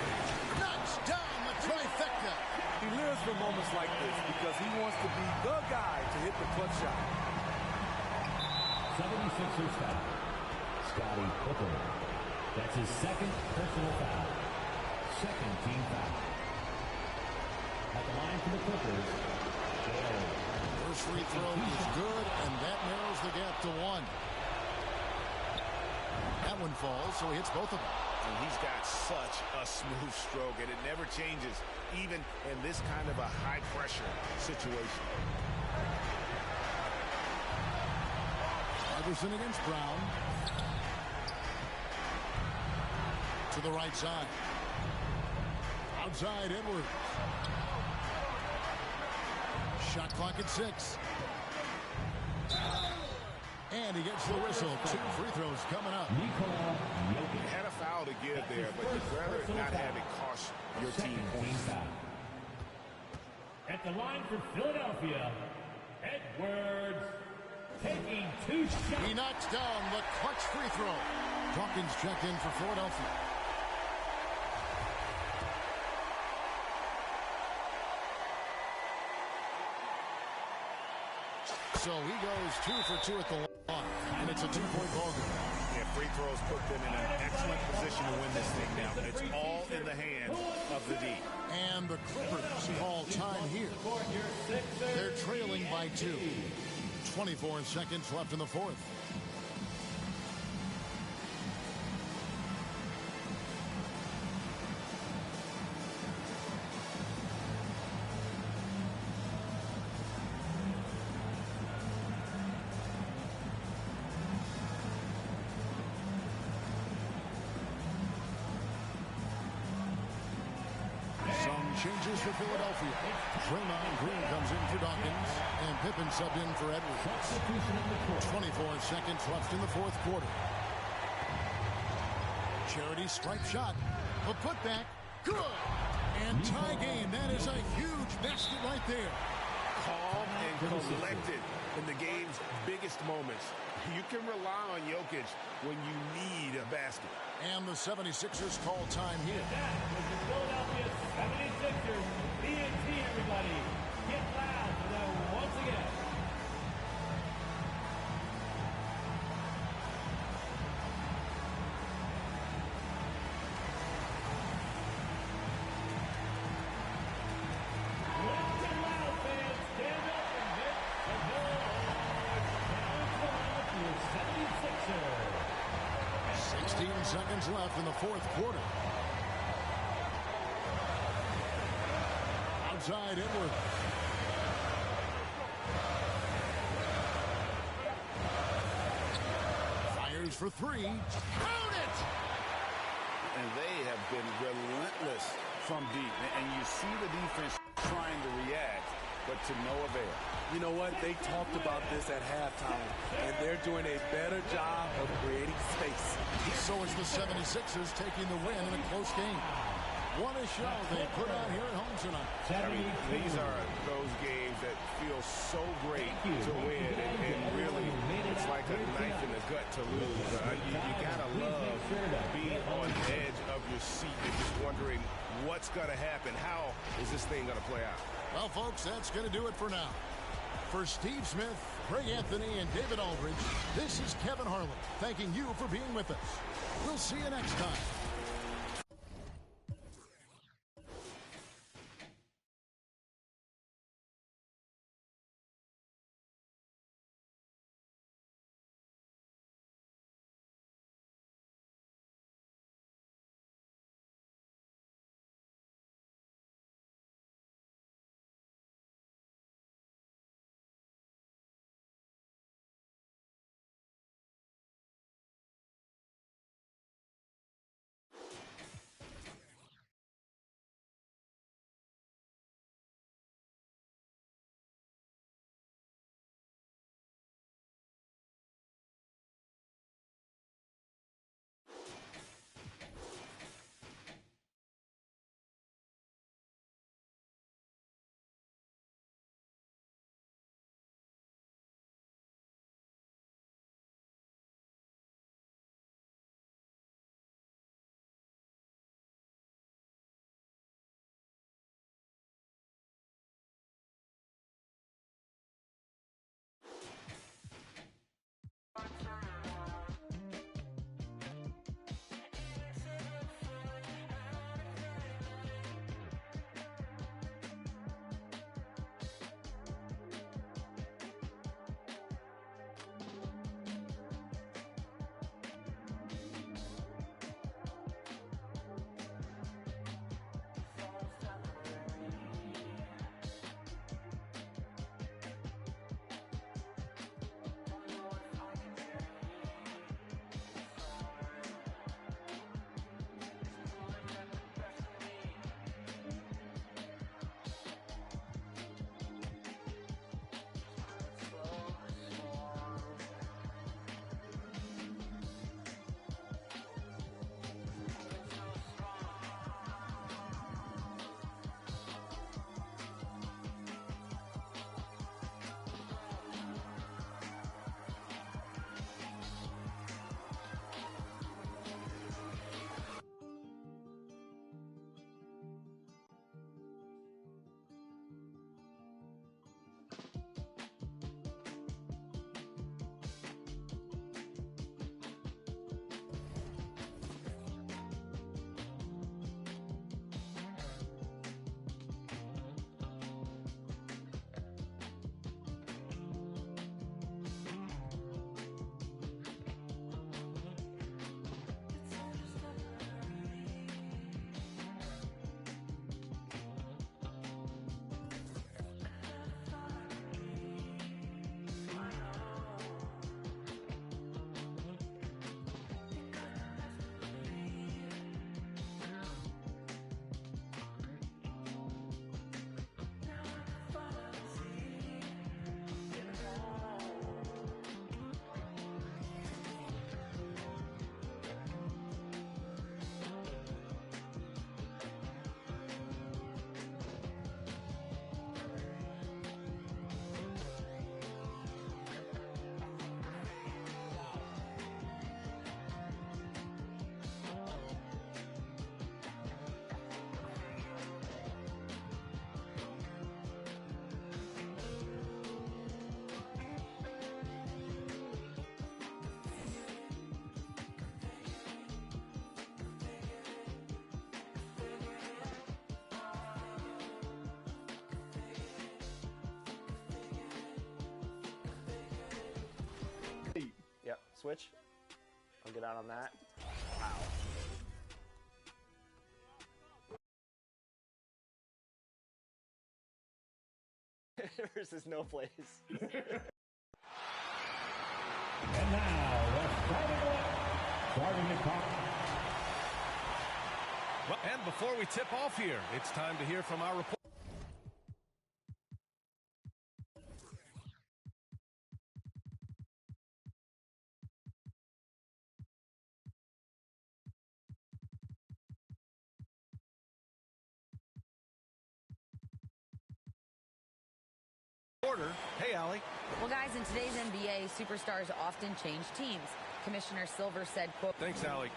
S4: Knocks down the trifecta.
S11: He lives for moments like this because he wants to be the guy to hit the clutch shot.
S8: 76ers foul. Scottie Pippen. That's his second personal foul. Second team foul. At the line for the Clippers.
S4: First free throw is good, and that narrows the gap to 1. That one falls, so he hits both of them.
S6: And he's got such a smooth stroke, and it never changes, even in this kind of a high-pressure situation.
S4: Iverson against Brown. To the right side. Outside, Edwards. Shot clock at 6. And he gets the whistle. 2 free throws coming up.
S6: You had a foul to give there, but you'd rather not have it cost your team points.
S8: At the line for Philadelphia, Edwards taking 2 shots.
S4: He knocks down the clutch free throw. Dawkins checked in for Philadelphia. So he goes 2 for 2 at the line, and it's a 2-point ball game.
S6: Yeah, free throws put them in an excellent position to win this thing now. It's all in the hands of the D.
S4: And the Clippers call time here. They're trailing by 2. 24 seconds left in the fourth. Changes for Philadelphia. Draymond Green comes in for Dawkins, and Pippen subbed in for Edwards. 24 seconds left in the fourth quarter. Charity stripe shot. A putback. Good. And tie game. That is a huge basket right there.
S6: Calm and collected in the game's biggest moments. You can rely on Jokic when you need a basket.
S4: And the 76ers call time here.
S8: That was the Philadelphia 76ers. TNT, everybody. Get loud for them once again. Let's get loud, fans. Stand up and hit the ball. Now it's the 76ers.
S4: 16 seconds left in the fourth quarter. Outside Edwards. Fires for three. Count it!
S6: And they have been relentless from deep. And you see the defense trying to react, but to no avail.
S11: You know what? They talked about this at halftime, and they're doing a better job of creating space.
S4: So it's the 76ers taking the win in a close game. What a show they put on here at home tonight.
S6: I mean, these are those games that feel so great to win, and really, it's like a knife in the gut to lose. You gotta love being on the edge of your seat and just wondering what's gonna happen. How is this thing gonna play out?
S4: Well, folks, that's gonna do it for now. For Steve Smith, Greg Anthony, and David Aldridge, this is Kevin Harlan thanking you for being with us. We'll see you next time.
S1: Yep, switch. I'll get out on that. versus no plays.
S8: And now, starting at top.
S12: Well, and before we tip off here, it's time to hear from our report. Hey, Allie.
S13: Well, guys, in today's NBA, superstars often change teams. Commissioner Silver said, quote,
S12: Thanks, Allie.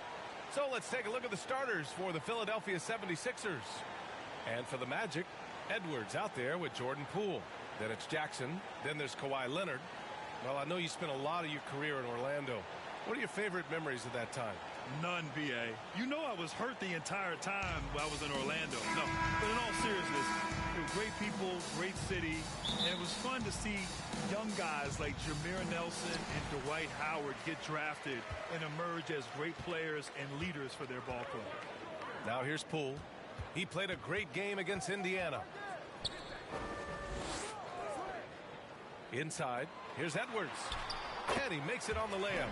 S12: So let's take a look at the starters for the Philadelphia 76ers. And for the Magic, Edwards out there with Jordan Poole. Then it's Jackson. Then there's Kawhi Leonard. Well, I know you spent a lot of your career in Orlando. What are your favorite memories of that time?
S14: None, B.A. You know I was hurt the entire time while I was in Orlando. No, but in all seriousness, it was great people, great city, and it was fun to see young guys like Jameer Nelson and Dwight Howard get drafted and emerge as great players and leaders for their ball club.
S12: Now here's Poole. He played a great game against Indiana. Inside, here's Edwards. And he makes it on the layup.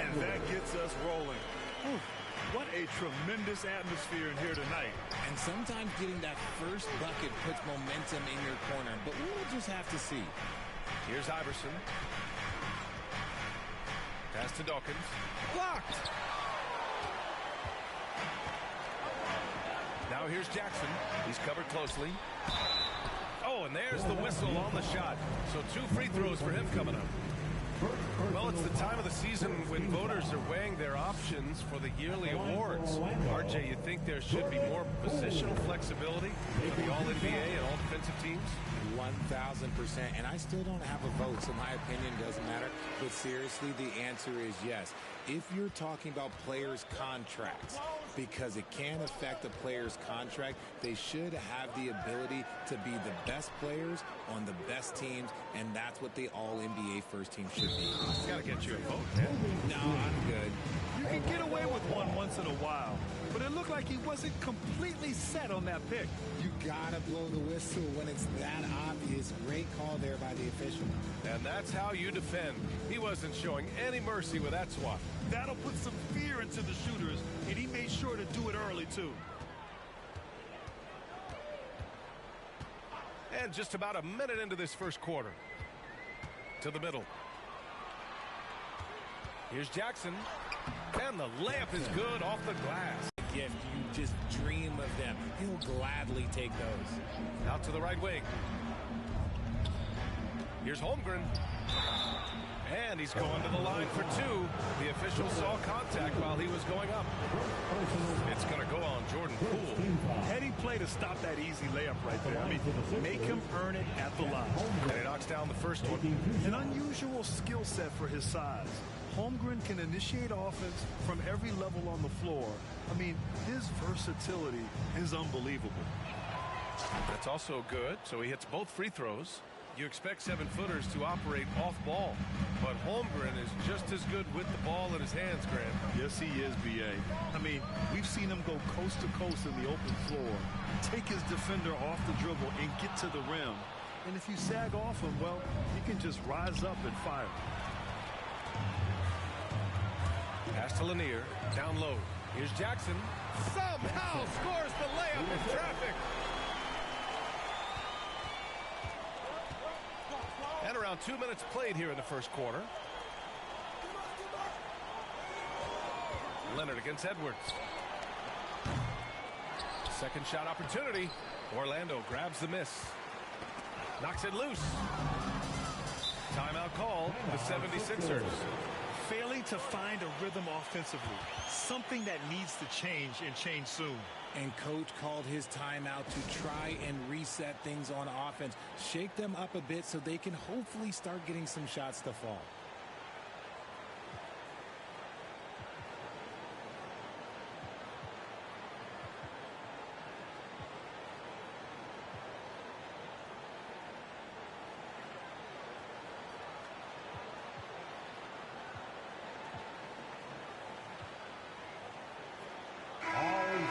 S14: And that gets us rolling. Whew. What a tremendous atmosphere in here tonight.
S15: And sometimes getting that first bucket puts momentum in your corner, but we'll just have to see.
S12: Here's Iverson. Pass to Dawkins. Blocked! Now here's Jackson. He's covered closely. Oh, and there's the whistle on the shot. So 2 free throws for him coming up. Well, it's the time of the season when voters are weighing their options for the yearly awards. RJ, you think there should be more positional flexibility for the All-NBA and all defensive teams?
S15: 1,000%. And I still don't have a vote, so my opinion doesn't matter. But seriously, the answer is yes. If you're talking about players' contracts, because it can affect a player's contract, they should have the ability to be the best players on the best teams, and that's what the All-NBA first team should be.
S12: It's got to get you a vote, man.
S15: No, I'm good.
S14: You can get away with one once in a while, but it looked like he wasn't completely set on that pick.
S15: You gotta blow the whistle when it's that obvious. Great call there by the official.
S12: And that's how you defend. He wasn't showing any mercy with that swat.
S14: That'll put some fear into the shooters, and he made sure to do it early, too.
S12: And just about a minute into this first quarter. To the middle. Here's Jackson. And the layup is good off the glass.
S15: Gift, you just dream of them. He'll gladly take those.
S12: Out to the right wing. Here's Holmgren. And he's going to the line for 2. The official saw contact while he was going up. It's going to go on Jordan Poole.
S14: Heady play to stop that easy layup right there. I mean, make him earn it at the line.
S12: And he knocks down the first one.
S14: An unusual skill set for his size. Holmgren can initiate offense from every level on the floor. I mean, his versatility is unbelievable.
S12: That's also good. So he hits both free throws. You expect 7-footers to operate off ball, but Holmgren is just as good with the ball in his hands, Grant.
S14: Yes, he is, B.A. I mean, we've seen him go coast to coast in the open floor, take his defender off the dribble and get to the rim. And if you sag off him, well, he can just rise up and fire.
S12: Pass to Lanier, down low. Here's Jackson. Somehow scores the layup in traffic. And around 2 minutes played here in the first quarter. Leonard against Edwards. Second shot opportunity. Orlando grabs the miss. Knocks it loose. Timeout call, the 76ers.
S14: Failing to find a rhythm offensively. Something that needs to change and change soon.
S15: And coach called his timeout to try and reset things on offense. Shake them up a bit so they can hopefully start getting some shots to fall.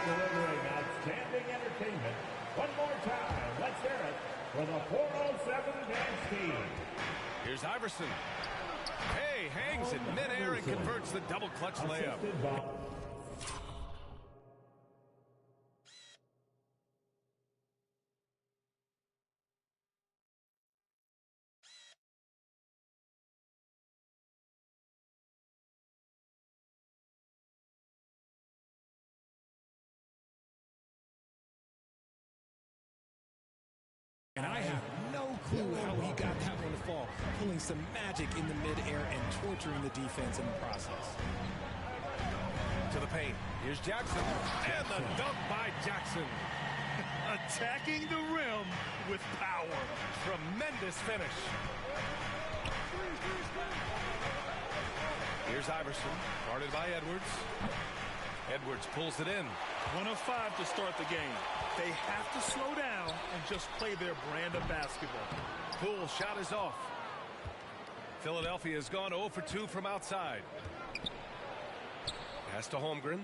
S8: Delivering outstanding entertainment. One more time, let's hear it for the 406
S12: Here's Iverson. Hey, hangs in midair and converts the double clutch layup.
S15: And I have no clue how he got that one to fall, pulling some magic in the midair and torturing the defense in the process.
S12: To the paint. Here's Jackson. And the dunk by Jackson.
S14: Attacking the rim with power.
S12: Tremendous finish. Here's Iverson, guarded by Edwards. Edwards pulls it in.
S14: 1 of 5 to start the game. They have to slow down and just play their brand of basketball.
S12: Poole shot is off. Philadelphia has gone 0 for 2 from outside. Pass to Holmgren.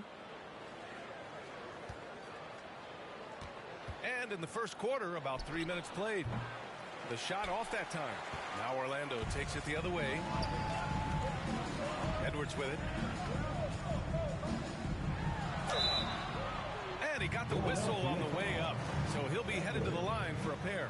S12: And in the first quarter, about 3 minutes played. The shot off that time. Now Orlando takes it the other way. Edwards with it. And he got the whistle on the way up. So he'll be headed to the line for a pair.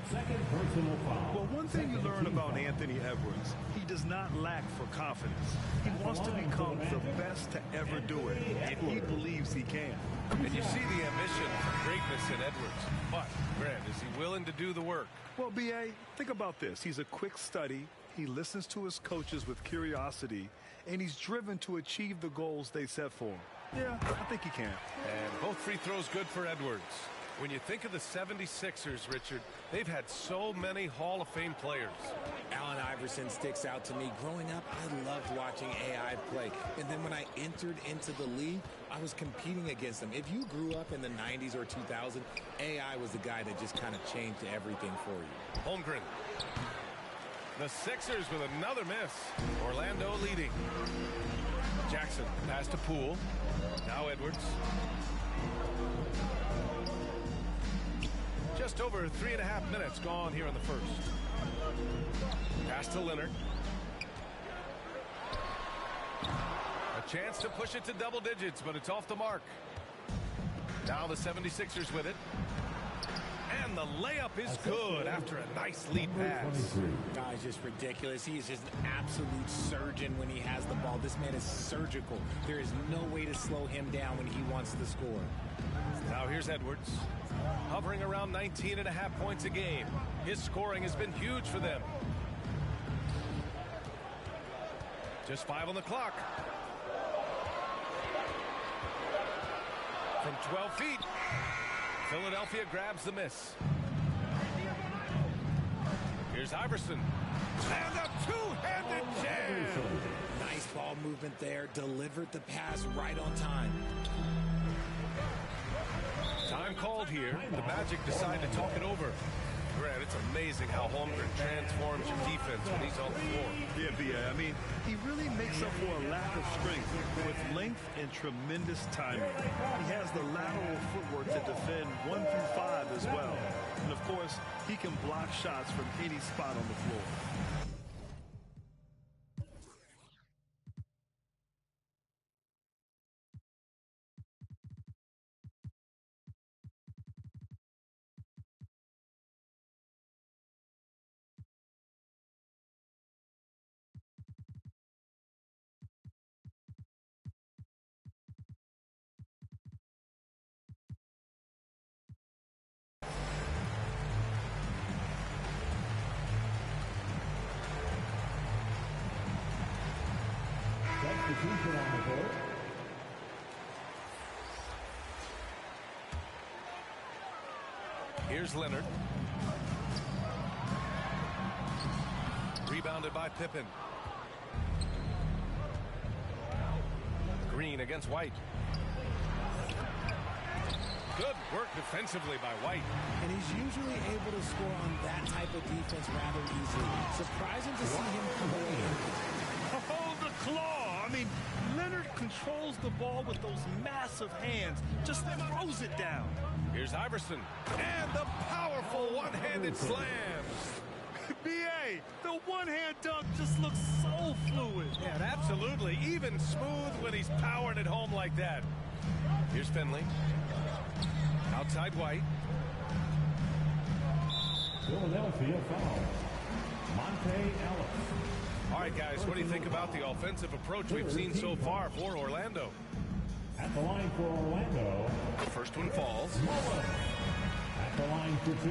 S14: Well, one thing you learn about Anthony Edwards, he does not lack for confidence. He wants to become the best to ever do it, and he believes he can.
S12: And you see the ambition for greatness in Edwards. But, Grant, is he willing to do the work?
S14: Well, B.A., think about this. He's a quick study. He listens to his coaches with curiosity, and he's driven to achieve the goals they set for him. Yeah, I think he can.
S12: And both free throws good for Edwards. When you think of the 76ers, Richard, they've had so many Hall of Fame players.
S15: Allen Iverson sticks out to me. Growing up, I loved watching AI play. And then when I entered into the league, I was competing against them. If you grew up in the 90s or 2000s, AI was the guy that just kind of changed everything for you.
S12: Holmgren. The Sixers with another miss. Orlando leading. Jackson pass to Poole. Now Edwards. Just over 3.5 minutes gone here in the first. Pass to Leonard. A chance to push it to double digits, but it's off the mark. Now the 76ers with it. And the layup is good after a nice lead pass.
S15: Guy's just ridiculous. He is just an absolute surgeon when he has the ball. This man is surgical. There is no way to slow him down when he wants to score.
S12: Now here's Edwards. Hovering around 19.5 points a game. His scoring has been huge for them. Just 5 on the clock. From 12 feet. Philadelphia grabs the miss. Here's Iverson. And a two-handed jam.
S15: Nice ball movement there. Delivered the pass right on time.
S12: Time called here. The Magic decide to talk it over. Grant, it's amazing how Holmgren transforms your defense when he's on the floor.
S14: Yeah, B.A. I mean, he really makes up for a lack of strength with length and tremendous timing. He has the lateral footwork to defend 1 through 5 as well. And, of course, he can block shots from any spot on the floor.
S12: Here's Leonard. Rebounded by Pippen. Green against White. Good work defensively by White.
S15: And he's usually able to score on that type of defense rather easily. Surprising to see him come away.
S14: Oh, the claw! I mean, Leonard controls the ball with those massive hands. Just throws it down.
S12: Here's Iverson. And the powerful one-handed slam.
S14: B.A., the one-hand dunk just looks so fluid.
S12: Yeah, and absolutely. Even smooth when he's powering it home like that. Here's Finley. Outside White.
S8: Philadelphia foul. Monte Ellis.
S12: All right, guys, what do you think about the offensive approach we've seen so far for Orlando?
S8: At the line for Orlando.
S12: The first one falls.
S8: At the line for 2.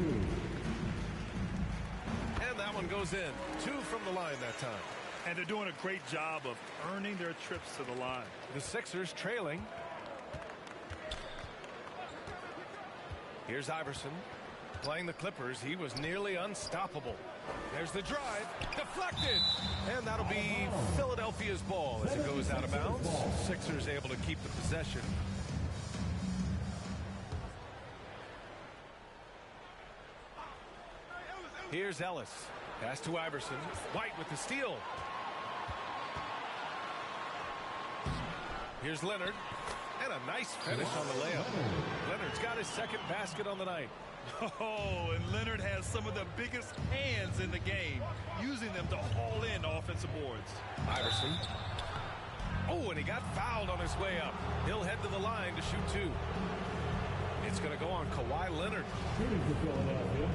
S12: And that one goes in. 2 from the line that time.
S14: And they're doing a great job of earning their trips to the line.
S12: The Sixers trailing. Here's Iverson. Playing the Clippers, he was nearly unstoppable. There's the drive. Deflected. And that'll be Philadelphia's ball as it goes out of bounds. Sixers able to keep the possession. Here's Ellis. Pass to Iverson. White with the steal. Here's Leonard. And a nice finish on the layup. Leonard's got his second basket on the night.
S14: Oh, and Leonard has some of the biggest hands in the game, using them to haul in offensive boards.
S12: Iverson. Oh, and he got fouled on his way up. He'll head to the line to shoot 2. It's going to go on Kawhi Leonard.
S8: Here's the Philadelphia.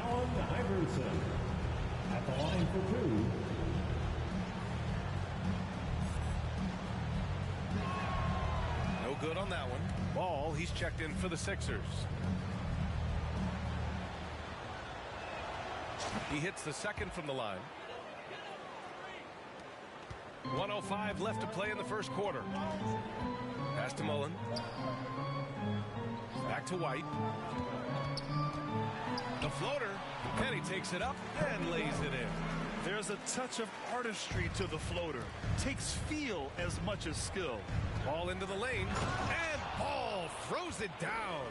S8: Allen Iverson. At the line for 2.
S12: No good on that one. Ball, he's checked in for the Sixers. He hits the second from the line. 1:05 left to play in the first quarter. Pass to Mullen. Back to White. The floater. And he takes it up and lays it in.
S14: There's a touch of artistry to the floater. Takes feel as much as skill.
S12: Ball into the lane. And Ball throws it down.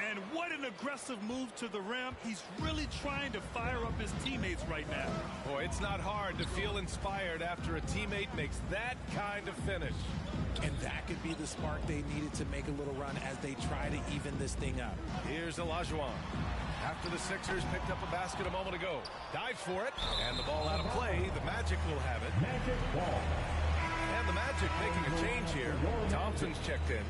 S14: And what an aggressive move to the rim. He's really trying to fire up his teammates right now.
S12: Boy, it's not hard to feel inspired after a teammate makes that kind of finish.
S15: And that could be the spark they needed to make a little run as they try to even this thing up.
S12: Here's Olajuwon. After the Sixers picked up a basket a moment ago. Dives for it. And the ball out of play. The Magic will have it.
S8: Magic ball.
S12: And the Magic making a change here. Thompson's checked in.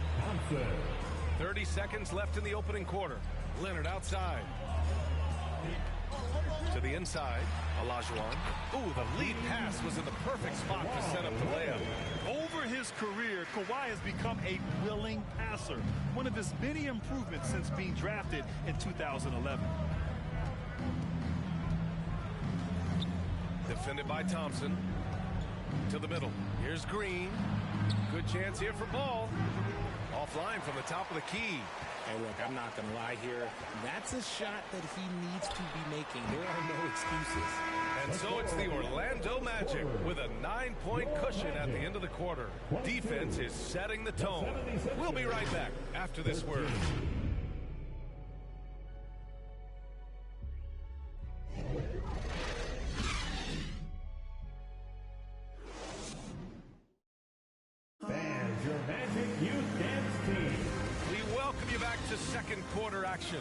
S12: 30 seconds left in the opening quarter. Leonard outside. To the inside. Olajuwon. Ooh, the lead pass was in the perfect spot to set up the layup.
S14: Over his career, Kawhi has become a willing passer. One of his many improvements since being drafted in 2011.
S12: Defended by Thompson. To the middle. Here's Green. Good chance here for Ball. Offline from the top of the key.
S15: Hey, look, I'm not going to lie here. That's a shot that he needs to be making. There are no excuses.
S12: And so it's the Orlando Magic with a 9-point cushion at the end of the quarter. Defense is setting the tone. We'll be right back after this word.
S8: Fans, your Magic Youth Dance Team.
S12: We welcome you back to second quarter action.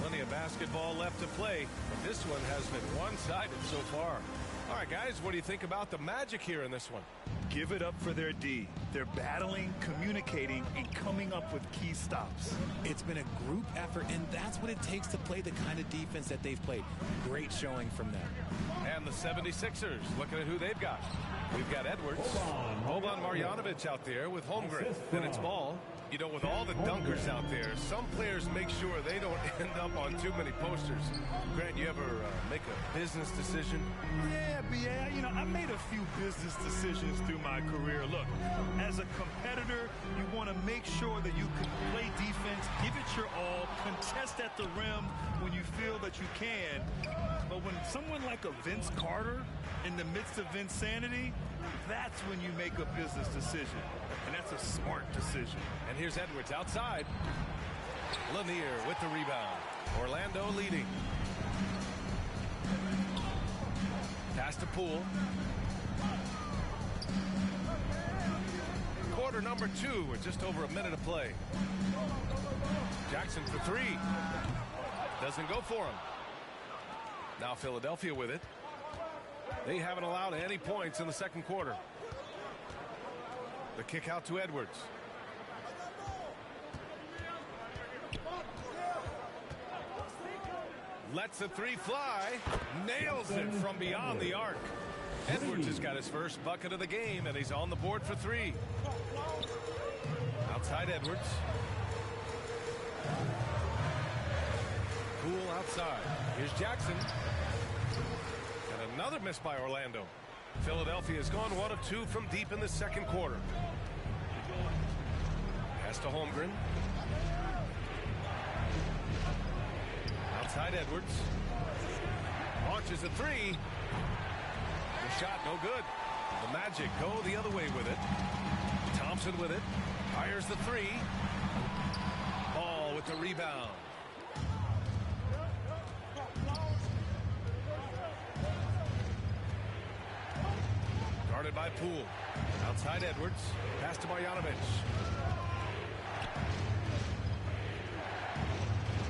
S12: Plenty of basketball left to play, but this one has been one-sided so far. All right, guys, what do you think about the Magic here in this one?
S14: Give it up for their D. They're battling, communicating, and coming up with key stops.
S15: It's been a group effort, and that's what it takes to play the kind of defense that they've played. Great showing from them.
S12: And the 76ers, looking at who they've got. We've got Edwards, Boban Marjanovic out there with Holmgren. Then it's Ball. You know, with all the dunkers out there, some players make sure they don't end up on too many posters. Grant, you ever make a business decision?
S14: Yeah, B.A., you know, I made a few business decisions through my career. Look, as a competitor, you want to make sure that you can play defense, give it your all, contest at the rim when you feel that you can. But when someone like a Vince Carter in the midst of insanity, that's when you make a business decision. And that's a smart decision.
S12: And here's Edwards outside. Lanier with the rebound. Orlando leading. Pass to Poole. Quarter number 2 with just over a minute to play. Jackson for 3. Doesn't go for him. Now Philadelphia with it. They haven't allowed any points in the second quarter. The kick out to Edwards. Lets the three fly. Nails it from beyond the arc. Edwards has got his first bucket of the game, and he's on the board for three. Outside Edwards. Poole outside. Here's Jackson. And another miss by Orlando. Philadelphia has gone 1 of 2 from deep in the second quarter. Pass to Holmgren. Outside Edwards. Launches a three. The shot no good. The Magic go the other way with it. Thompson with it. Fires the three. Ball with the rebound. Guarded by Poole. Outside Edwards. Pass to Marjanovic.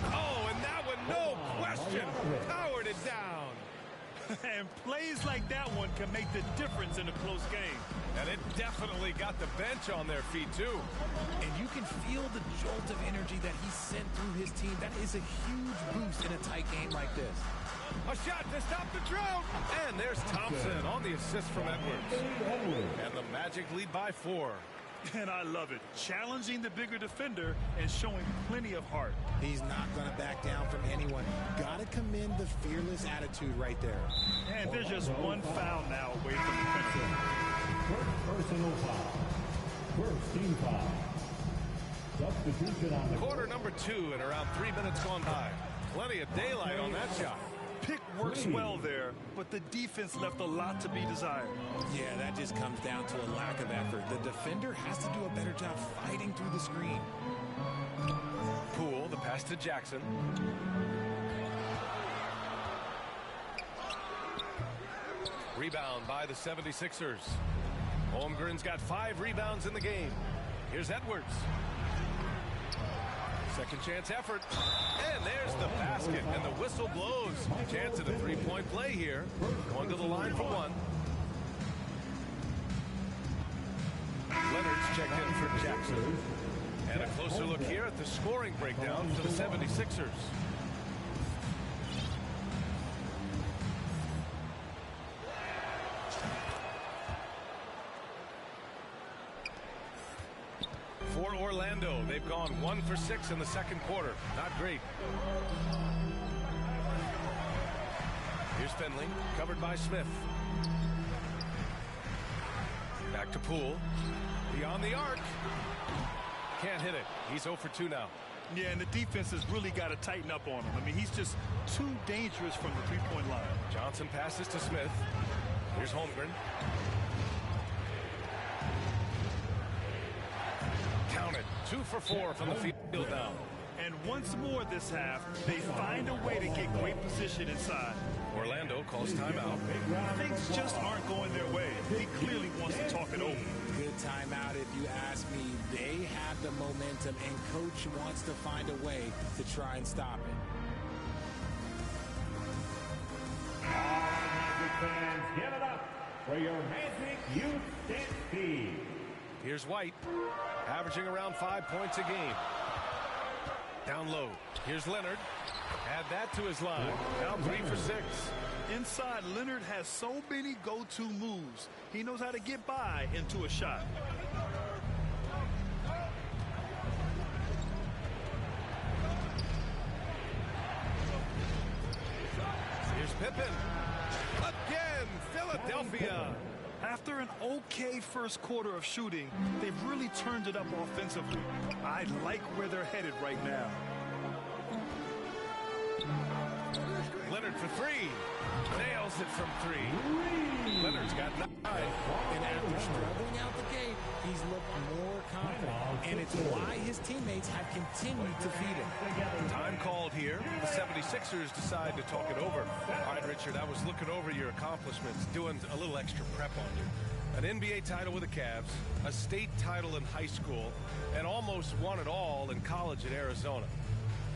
S12: Oh, and that one, no question, powered it down.
S14: And plays like that one can make the difference in a close game.
S12: And it definitely got the bench on their feet, too.
S15: And you can feel the jolt of energy that he sent through his team. That is a huge boost in a tight game like this.
S12: A shot to stop the drought. And there's Thompson on the assist from Edwards. And the Magic lead by 4.
S14: And I love it. Challenging the bigger defender and showing plenty of heart.
S15: He's not going to back down from anyone. Got to commend the fearless attitude right there.
S14: And there's just one foul now away from the penalty.
S8: First personal foul. First team foul. Substitution on the
S12: quarter number 2 and around 3 minutes gone by. Plenty of daylight on that shot.
S14: Pick works well there, but the defense left a lot to be desired.
S15: Yeah, that just comes down to a lack of effort. The defender has to do a better job fighting through the screen.
S12: Poole, the pass to Jackson. Rebound by the 76ers. Holmgren's got 5 rebounds in the game. Here's Edwards. Second chance effort. And there's the basket, and the whistle blows. Chance at a three-point play here. Going to the line for one. Leonard's checked in for Jackson. And a closer look here at the scoring breakdown for the 76ers. For Orlando, they've gone 1 for 6 in the second quarter. Not great. Here's Finley, covered by Smith. Back to Poole. Beyond the arc. Can't hit it. He's 0 for 2 now.
S14: Yeah, and the defense has really got to tighten up on him. I mean, he's just too dangerous from the three-point line.
S12: Johnson passes to Smith. Here's Holmgren. Counted. 2 for 4 from the field now.
S14: And once more this half, they find a way to get great position inside.
S12: Orlando calls timeout.
S14: Things just aren't going their way. He clearly wants to talk it over.
S15: Good timeout if you ask me. They have the momentum, and Coach wants to find a way to try and stop it.
S8: Magic fans, give it up for your Magic Youth Stampede.
S12: Here's White, averaging around 5 points a game. Down low. Here's Leonard. Add that to his line. Now 3 for 6.
S14: Inside, Leonard has so many go-to moves. He knows how to get by into a shot.
S12: Here's Pippen. Again, Philadelphia.
S14: After an okay first quarter of shooting, they've really turned it up offensively. I like where they're headed right now.
S12: Leonard for 3. Nails it from 3. Leonard's got 9.
S15: And after struggling out the gate, he's looked more confident. And it's why his teammates have continued to feed him.
S12: Time called here. The 76ers decide to talk it over. All right, Richard, I was looking over your accomplishments, doing a little extra prep on you. An NBA title with the Cavs, a state title in high school, and almost won it all in college at Arizona.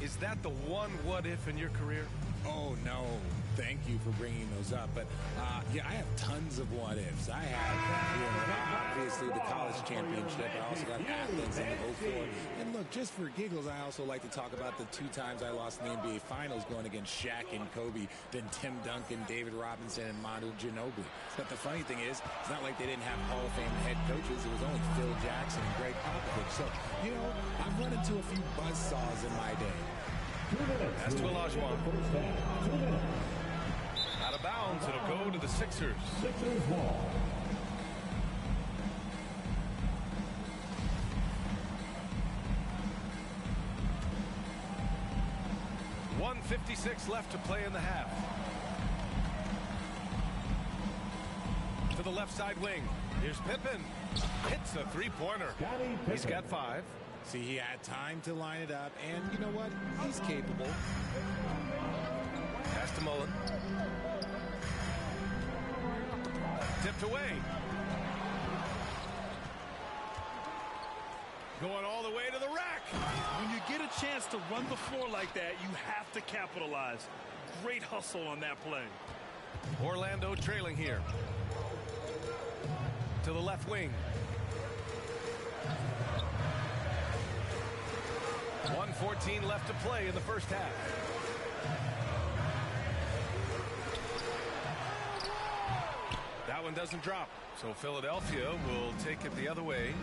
S12: Is that the one what-if in your career?
S15: Oh, no. thank you for bringing those up. But, yeah, I have tons of what-ifs. I have, obviously the college championship. I also got Athens in '04. And, look, just for giggles, I also like to talk about the 2 times I lost in the NBA Finals going against Shaq and Kobe, then Tim Duncan, David Robinson, and Manu Ginobili. But the funny thing is, it's not like they didn't have Hall of Fame head coaches. It was only Phil Jackson and Greg Popovich. So, you know, I've run into a few buzzsaws in my day.
S12: That's to Olajuwon. Out of bounds, it'll go to the Sixers.
S8: Sixers ball.
S12: .156 left to play in the half. To the left side wing. Here's Pippen. Hits a three-pointer. He's got 5.
S15: See, he had time to line it up, and you know what? He's capable.
S12: Pass to Mullen. Tipped away. Going all the way to the rack.
S14: When you get a chance to run the floor like that, you have to capitalize. Great hustle on that play.
S12: Orlando trailing here. To the left wing. 1:14 left to play in the first half. That one doesn't drop. So Philadelphia will take it the other way.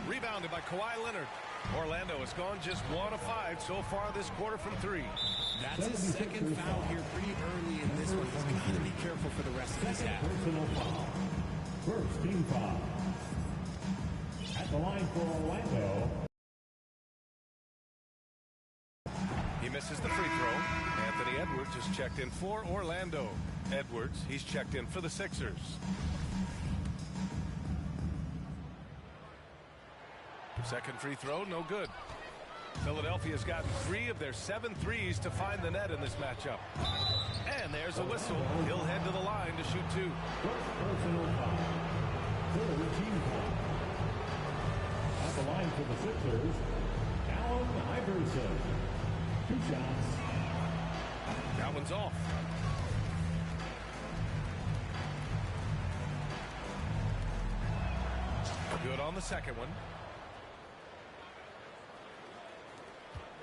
S12: Rebounded by Kawhi Leonard. Orlando has gone just 1 of 5 so far this quarter from 3.
S15: That's his second foul here pretty early in this one. He's got to be careful for the rest of this half.
S8: Personal foul. First team foul. At the line for Orlando.
S12: He misses the free throw. Anthony Edwards is checked in for Orlando. Edwards, he's checked in for the Sixers. Second free throw, no good. Philadelphia's gotten 3 of their 7 threes to find the net in this matchup. And there's a whistle. He'll head to the line to shoot 2.
S8: Personal foul. Third team foul. At the line for the Sixers, Allen Iverson. 2 shots.
S12: That one's off. Good on the second one.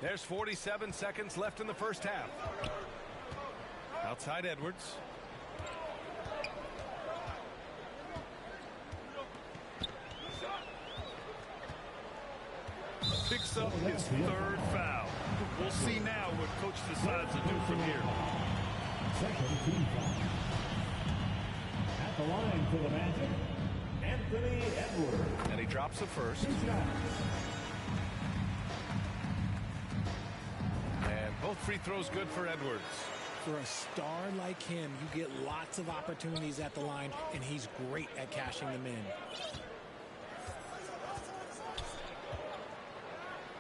S12: There's 47 seconds left in the first half. Outside Edwards.
S14: Picks up his 3rd foul. We'll see now what coach decides to do from here.
S8: Second team foul. At the line for the Magic, Anthony Edwards.
S12: And he drops the first.
S8: 2 shots.
S12: And both free throws good for Edwards.
S15: For a star like him, you get lots of opportunities at the line, and he's great at cashing them in.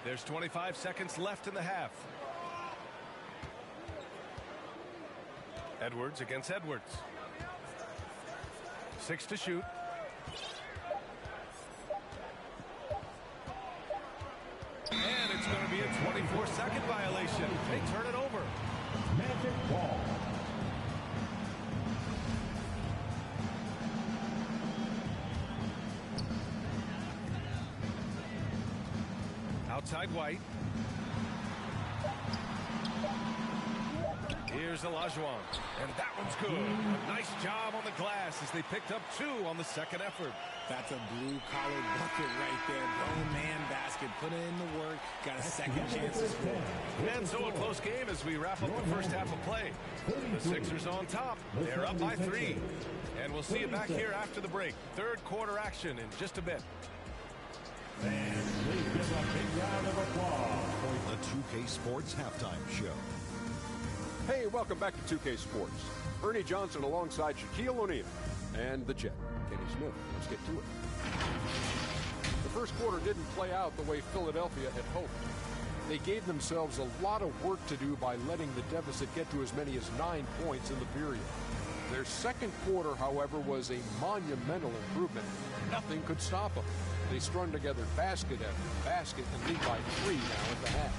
S12: There's 25 seconds left in the half. Edwards against Edwards. 6 to shoot. And it's going to be a 24-second violation. They turn it over.
S8: Magic ball.
S12: Outside White. Here's Olajuwon. And that one's good. A nice job on the glass as they picked up 2 on the second effort.
S15: That's a blue-collar bucket right there. Grown man basket. Put in the work. Got a second chance to score.
S12: And so a close game as we wrap up the first half of play. The Sixers on top. They're up by 3. And we'll see you back here after the break. Third quarter action in just a bit.
S8: And please give a big round of applause for
S16: the 2K Sports Halftime Show.
S9: Hey, welcome back to 2K Sports. Ernie Johnson alongside Shaquille O'Neal and the Jet, Kenny Smith. Let's get to it. The first quarter didn't play out the way Philadelphia had hoped. They gave themselves a lot of work to do by letting the deficit get to as many as 9 points in the period. Their second quarter, however, was a monumental improvement. Nothing could stop them. They strung together basket after basket and lead by 3 now at the half.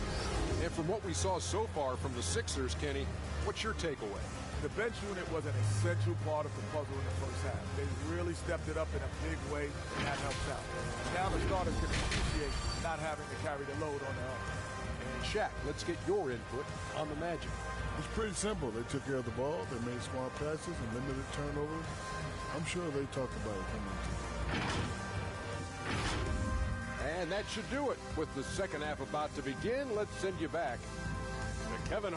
S9: And from what we saw so far from the Sixers, Kenny, what's your takeaway?
S7: The bench unit was an essential part of the puzzle in the first half. They really stepped it up in a big way, and that helps out. Now the starters can appreciate not having to carry the load on their own.
S9: And Shaq, let's get your input on the Magic.
S10: It's pretty simple. They took care of the ball. They made smart passes and limited turnovers. I'm sure they talked about it coming into it.
S9: And that should do it. With the second half about to begin, let's send you back to Kevin.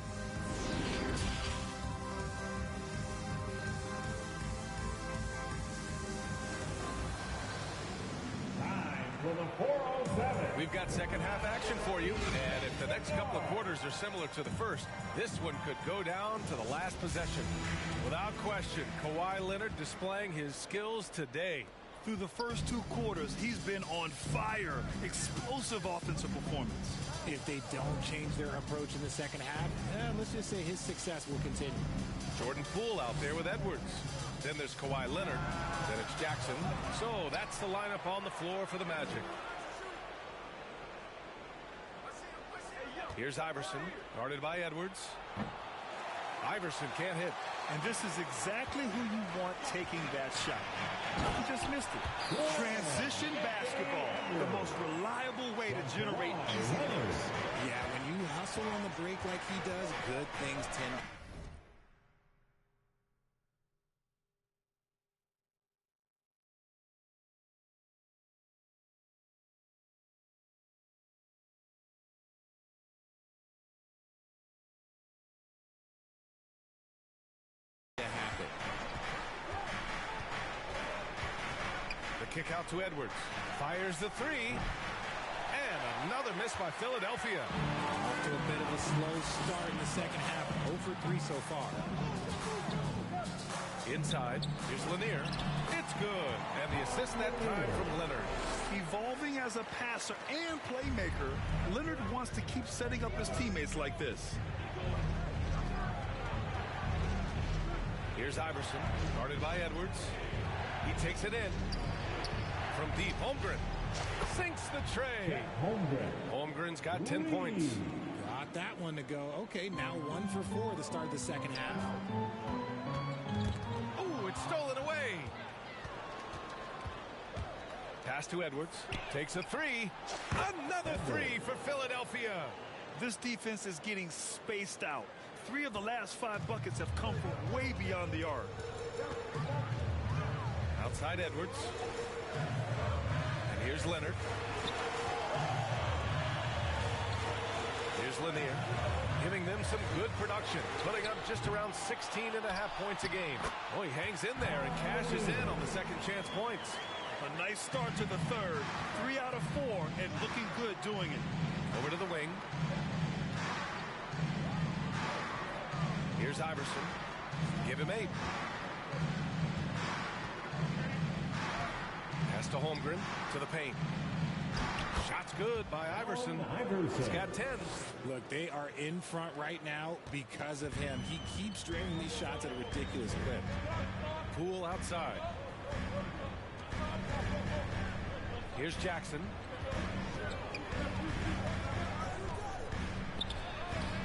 S12: We've got second half action for you, and if the next couple of quarters are similar to the first, this one could go down to the last possession. Without question, Kawhi Leonard displaying his skills today.
S14: Through the first 2 quarters, he's been on fire. Explosive offensive performance.
S15: If they don't change their approach in the second half, let's just say his success will continue.
S12: Jordan Poole out there with Edwards. Then there's Kawhi Leonard. Then it's Jackson. So that's the lineup on the floor for the Magic. Here's Iverson, guarded by Edwards. Iverson can't hit.
S14: And this is exactly who you want taking that shot. He just missed it. Transition basketball, the most reliable way to generate easy points.
S15: Yeah, when you hustle on the break like he does, good things tend to happen.
S12: The kick out to Edwards. Fires the three. And another miss by Philadelphia.
S15: Off to a bit of a slow start in the second half. 0 for 3 so far.
S12: Inside, here's Lanier. It's good. And the assist that time from Leonard.
S14: Evolving as a passer and playmaker, Leonard wants to keep setting up his teammates like this.
S12: Here's Iverson, guarded by Edwards. He takes it in. From deep, Holmgren sinks the tray. Holmgren's got 10 points.
S15: Got that one to go. Okay, now 1 for 4 to start the second half.
S12: Oh, it's stolen away. Pass to Edwards. Takes a three. Another three for Philadelphia.
S14: This defense is getting spaced out. 3 of the last 5 buckets have come from way beyond the arc.
S12: Outside Edwards. And here's Leonard. Here's Lanier. Giving them some good production. Putting up just around 16.5 points a game. Oh, he hangs in there and cashes in on the second chance points.
S14: A nice start to the third. 3 out of 4 and looking good doing it.
S12: Over to the wing. Here's Iverson. Give him 8. Pass to Holmgren, to the paint. Shot's good by Iverson. He's got 10.
S15: Look, they are in front right now because of him. He keeps draining these shots at a ridiculous clip.
S12: Poole outside. Here's Jackson.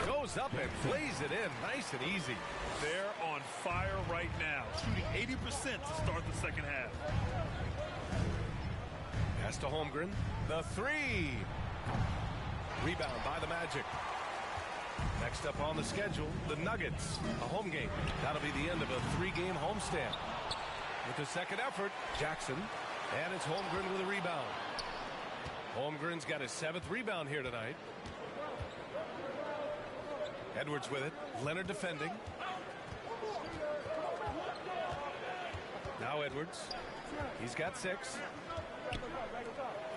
S12: Goes up and plays it in. Nice and easy.
S14: They're on fire right now, shooting 80% to start the second half.
S12: Pass to Holmgren. The three. Rebound by the Magic. Next up on the schedule, the Nuggets. A home game. That'll be the end of a 3-game homestand. With the second effort, Jackson. And it's Holmgren with a rebound. Holmgren's got his 7th rebound here tonight. Edwards with it. Leonard defending. Now Edwards. He's got 6.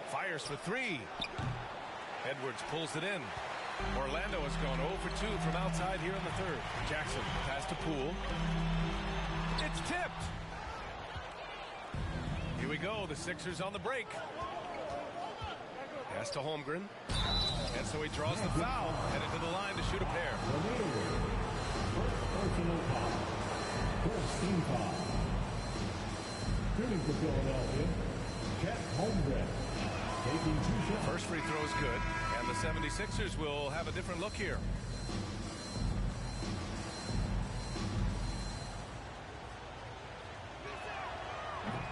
S12: Fires for 3. Edwards pulls it in. Orlando has gone 0 for 2 from outside here in the third. Jackson pass to Poole. It's tipped. Here we go. The Sixers on the break. Pass to Holmgren. And so he draws the foul. Headed to the line to shoot a pair.
S8: Personal foul. First team foul. Shooting for Philadelphia, Chet Holmgren. Taking 2 shots.
S12: First free throw is good. And And the 76ers will have a different look here.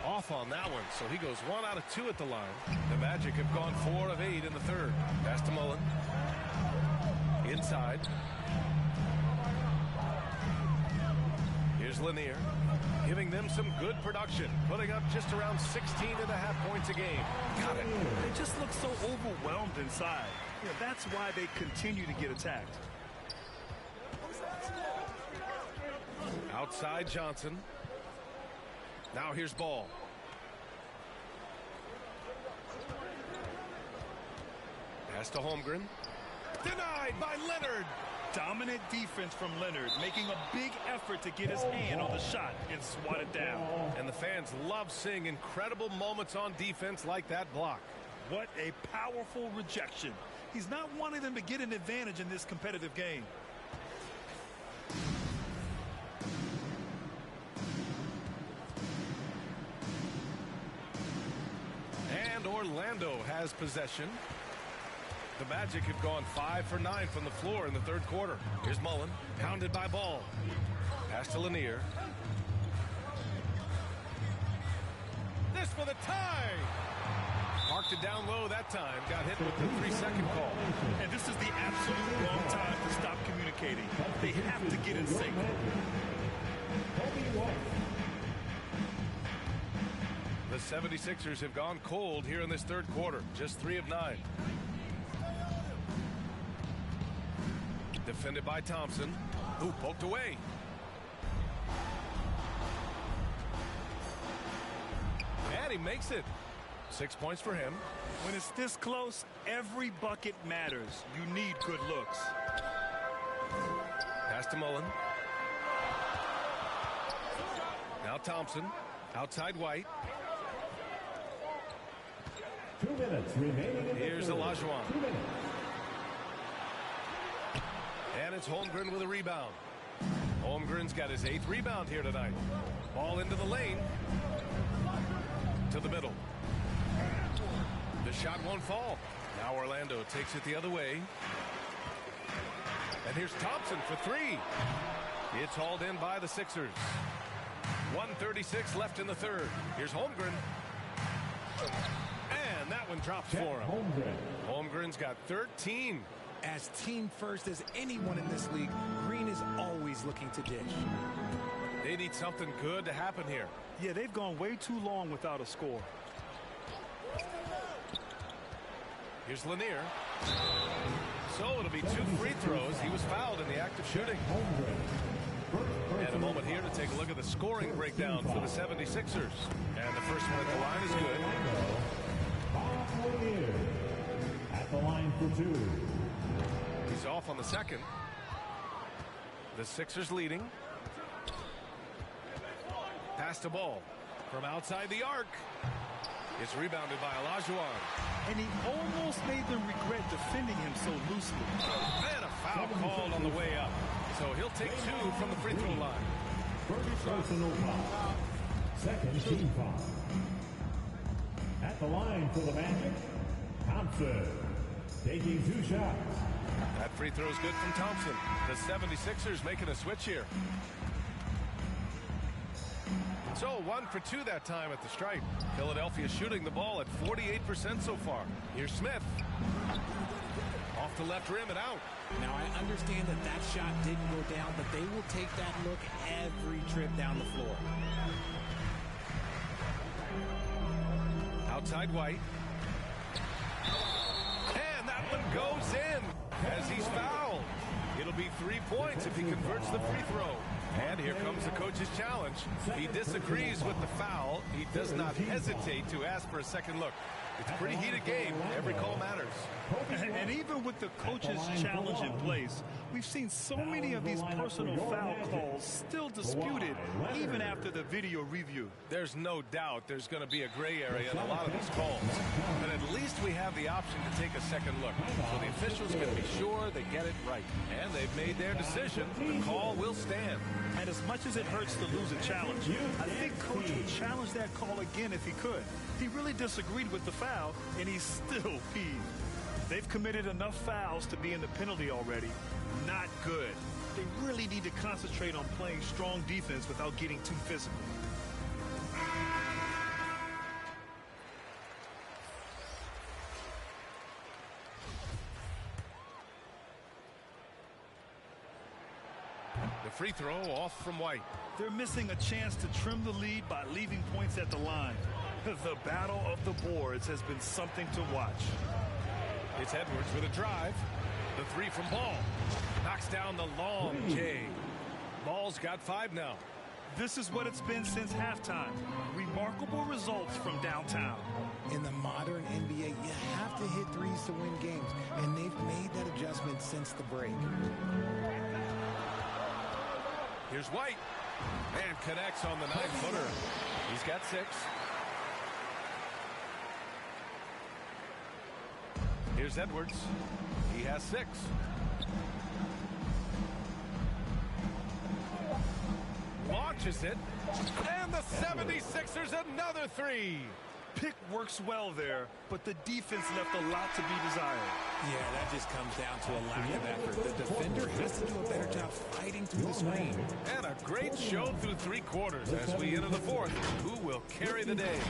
S12: Off on that one, so he goes 1 out of 2 at the line. The Magic have gone 4 of 8 in the third. Pass to Mullen. Inside. Here's Lanier, giving them some good production, putting up just around 16.5 points a game. Got it.
S14: They just look so overwhelmed inside. You know, that's why they continue to get attacked.
S12: Outside Johnson. Now here's Ball. Pass to Holmgren. Denied by Leonard.
S14: Dominant defense from Leonard, making a big effort to get his hand on the shot and swat it down.
S12: And the fans love seeing incredible moments on defense like that block.
S14: What a powerful rejection. He's not wanting them to get an advantage in this competitive game.
S12: And Orlando has possession. The Magic have gone 5 for 9 from the floor in the third quarter. Here's Mullen, pounded by Ball. Pass to Lanier. This for the tie. Marked it down low that time. Got hit with the 3-second call.
S14: And this is the absolute wrong time to stop communicating. They have to get in sync.
S12: The 76ers have gone cold here in this third quarter. Just 3 of 9. Defended by Thompson, who poked away. And he makes it. 6 points for him.
S14: When it's this close, every bucket matters. You need good looks.
S12: Pass to Mullen. Now Thompson, outside White.
S8: 2 minutes remaining.
S12: Here's Olajuwon.
S8: 2 minutes.
S12: And it's Holmgren with a rebound. Holmgren's got his 8th rebound here tonight. Ball into the lane. To the middle. The shot won't fall. Now Orlando takes it the other way. And here's Thompson for 3. It's hauled in by the Sixers. 1:36 left in the third. Here's Holmgren. And that one drops for him. Holmgren's got 13.
S15: As team first as anyone in this league, Green is always looking to dish.
S12: They need something good to happen here.
S14: Yeah, they've gone way too long without a score.
S12: Here's Lanier. So it'll be 2 free throws. He was fouled in the act of shooting. And a moment here to take a look at the scoring breakdown for the 76ers. And the first one at the line is good.
S8: At the line for 2.
S12: He's off on the second. The Sixers leading. Pass to Ball from outside the arc. It's rebounded by Olajuwon.
S14: And he almost made them regret defending him so loosely.
S12: And a foul called on the way up. So he'll take 2 from the free throw line.
S8: First personal foul. Second team foul. At the line for the Magic, Thompson taking 2 shots.
S12: That free throw is good from Thompson. The 76ers making a switch here. So 1 for 2 that time at the stripe. Philadelphia shooting the ball at 48% so far. Here's Smith. Off the left rim and out.
S15: Now, I understand that that shot didn't go down, but they will take that look every trip down the floor.
S12: Outside White. And that one goes in as he's fouled. It'll be 3 points if he converts the free throw. And here comes the coach's challenge. He disagrees with the foul. He does not hesitate to ask for a second look. It's a pretty heated game. Every call matters.
S14: And even with the coach's challenge in place, we've seen so many of these personal foul calls still disputed even after the video review.
S12: There's no doubt there's going to be a gray area in a lot of these calls. But at least we have the option to take a second look. So the officials can be sure they get it right. And they've made their decision. The call will stand.
S14: And as much as it hurts to lose a challenge, I think Coach would challenge that call again if he could. He really disagreed with the foul, and he's still peeved. They've committed enough fouls to be in the penalty already. Not good. They really need to concentrate on playing strong defense without getting too physical.
S12: The free throw off from White.
S14: They're missing a chance to trim the lead by leaving points at the line. The battle of the boards has been something to watch.
S12: It's Edwards with a drive. The three from Ball. Knocks down the long J. Ball's got 5 now.
S14: This is what it's been since halftime. Remarkable results from downtown.
S15: In the modern NBA, you have to hit threes to win games, and they've made that adjustment since the break.
S12: Here's White. And connects on the 9-footer. He's got 6. Here's Edwards. He has 6. Launches it. And the 76ers another 3.
S14: Pick works well there, but the defense left a lot to be desired.
S15: Yeah, that just comes down to a lack of effort. The defender has to do a better job fighting through the screen.
S12: And a great show through 3 quarters as we enter the 4th. Who will carry the day?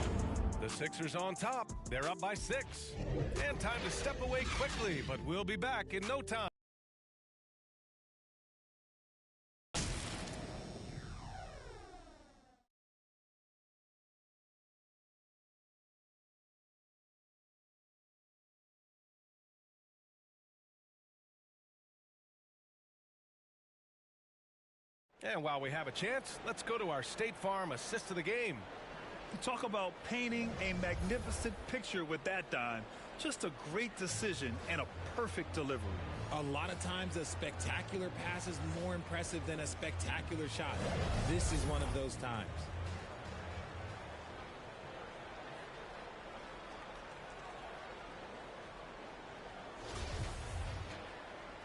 S12: The Sixers on top. They're up by 6. And time to step away quickly, but we'll be back in no time. And while we have a chance, let's go to our State Farm assist of the game.
S14: Talk about painting a magnificent picture with that dime. Just a great decision and a perfect delivery.
S15: A lot of times a spectacular pass is more impressive than a spectacular shot. This is one of those times.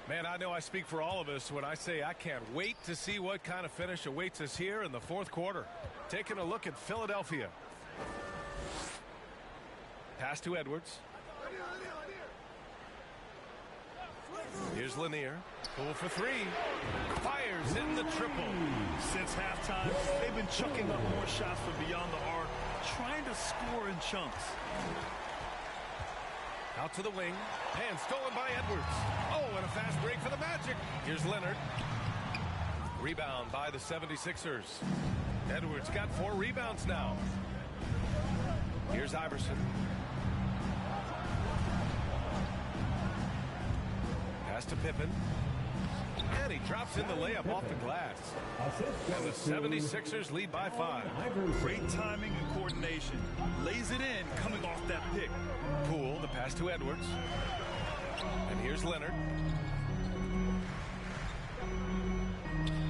S12: Man, I know I speak for all of us when I say I can't wait to see what kind of finish awaits us here in the 4th quarter. Taking a look at Philadelphia. Pass to Edwards. Here's Lanier. Pull for 3. Fires in the triple.
S14: Since halftime, they've been chucking up more shots from beyond the arc, trying to score in chunks.
S12: Out to the wing, and stolen by Edwards. Oh, and a fast break for the Magic. Here's Leonard. Rebound by the 76ers. Edwards got 4 rebounds now. Here's Iverson. Pass to Pippen. And he drops in the layup off the glass. And the 76ers lead by 5.
S14: Great timing and coordination. Lays it in coming off that pick.
S12: Poole, the pass to Edwards. And here's Leonard.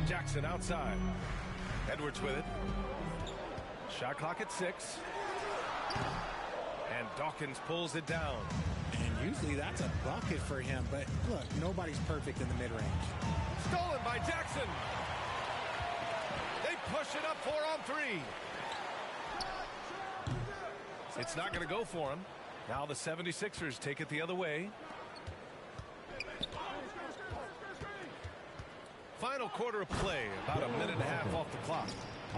S12: Jackson outside. Edwards with it. Shot clock at 6. And Dawkins pulls it down.
S15: And usually that's a bucket for him, but look, nobody's perfect in the mid-range.
S12: Stolen by Jackson. They push it up 4 on 3. It's not going to go for him. Now the 76ers take it the other way. Final quarter of play, about a minute and a half off the clock.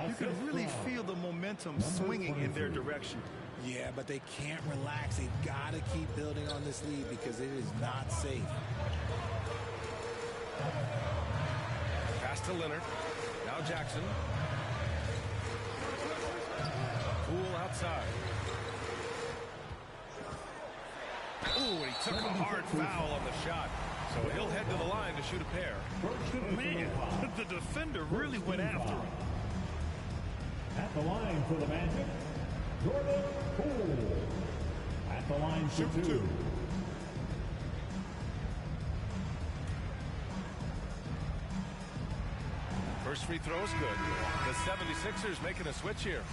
S14: You can really feel the momentum swinging in their direction.
S15: Yeah, but they can't relax. They've got to keep building on this lead because it is not safe.
S12: Pass to Leonard. Now Jackson. Poole outside. Ooh, he took a hard foul on the shot. So he'll head to the line to shoot a pair.
S14: Man, the defender really went after him.
S8: At the line for the Magic, Jordan Poole. At the line for 2.
S12: First free throw is good. The 76ers making a switch here.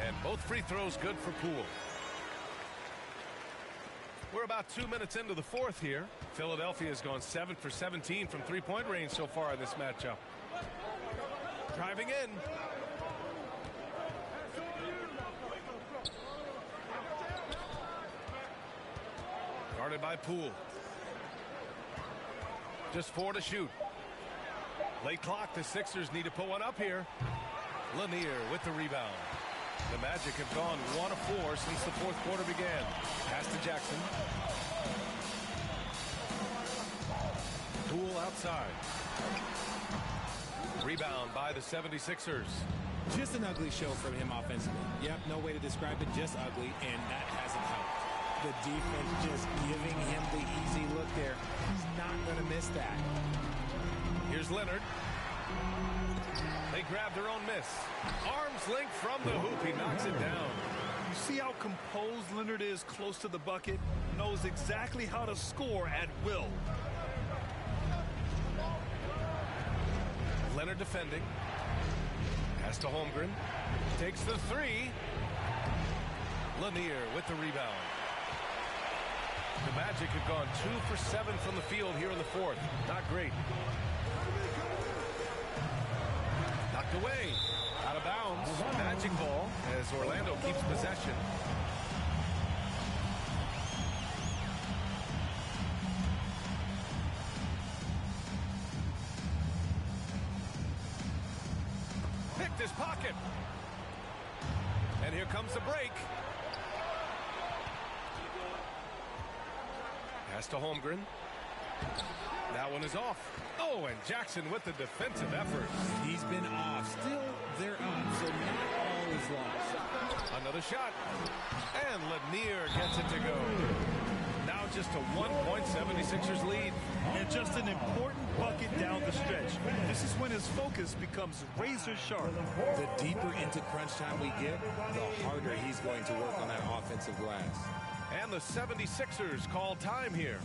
S12: And both free throws good for Poole. We're about 2 minutes into the 4th here. Philadelphia has gone 7 for 17 from three-point range so far in this matchup. Driving in. Guarded by Poole. Just 4 to shoot. Late clock. The Sixers need to put one up here. Lanier with the rebound. The Magic have gone 1 of 4 since the fourth quarter began. Pass to Jackson. Poole outside. Rebound by the 76ers.
S15: Just an ugly show from him offensively. Yep, no way to describe it, just ugly, and that hasn't helped. The defense just giving him the easy look there. He's not going to miss that.
S12: Here's Leonard. They grab their own miss. Arms length from the hoop. He knocks it down.
S14: You see how composed Leonard is close to the bucket? Knows exactly how to score at will.
S12: Leonard defending. Pass to Holmgren. Takes the 3. Lanier with the rebound. The Magic have gone 2 for 7 from the field here in the fourth. Not great. Knocked away. Out of bounds. Magic ball as Orlando keeps possession. Picked his pocket. And here comes the break. Pass to Holmgren. That one is off. Oh, and Jackson with the defensive effort.
S15: He's been off. Still, they're up, so not all is lost.
S12: Another shot. And Lanier gets it to go. Now just a 1-point 76ers lead.
S14: And just an important bucket down the stretch. This is when his focus becomes razor sharp.
S15: The deeper into crunch time we get, the harder he's going to work on that offensive glass.
S12: And the 76ers call time here.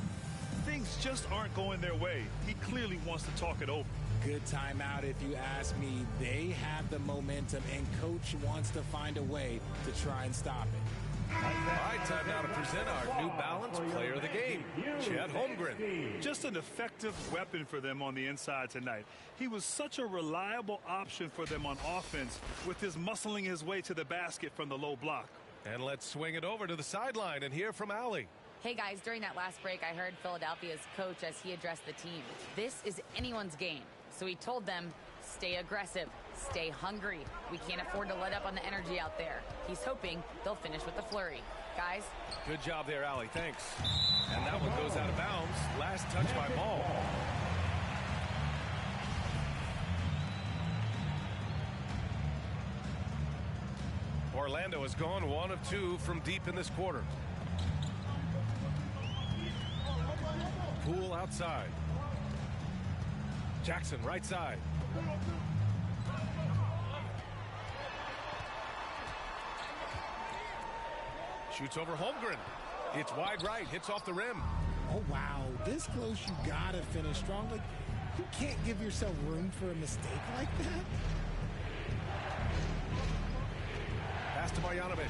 S14: Things just aren't going their way. He clearly wants to talk it over.
S15: Good timeout if you ask me. They have the momentum, and Coach wants to find a way to try and stop it.
S12: All right, time now to present our New Balance player of the game, Chet Holmgren.
S14: Just an effective weapon for them on the inside tonight. He was such a reliable option for them on offense with his muscling his way to the basket from the low block.
S12: And let's swing it over to the sideline and hear from Allie.
S13: Hey guys, during that last break, I heard Philadelphia's coach as he addressed the team. This is anyone's game. So he told them, stay aggressive, stay hungry. We can't afford to let up on the energy out there. He's hoping they'll finish with a flurry. Guys.
S12: Good job there, Allie. Thanks. And that one goes out of bounds. Last touch by Ball. Orlando has gone 1 of 2 from deep in this quarter. Poole outside. Jackson right side. Shoots over Holmgren. It's wide right. Hits off the rim.
S15: Oh, wow. This close, you got to finish strong. Like, you can't give yourself room for a mistake like that.
S12: Pass to Marjanovic.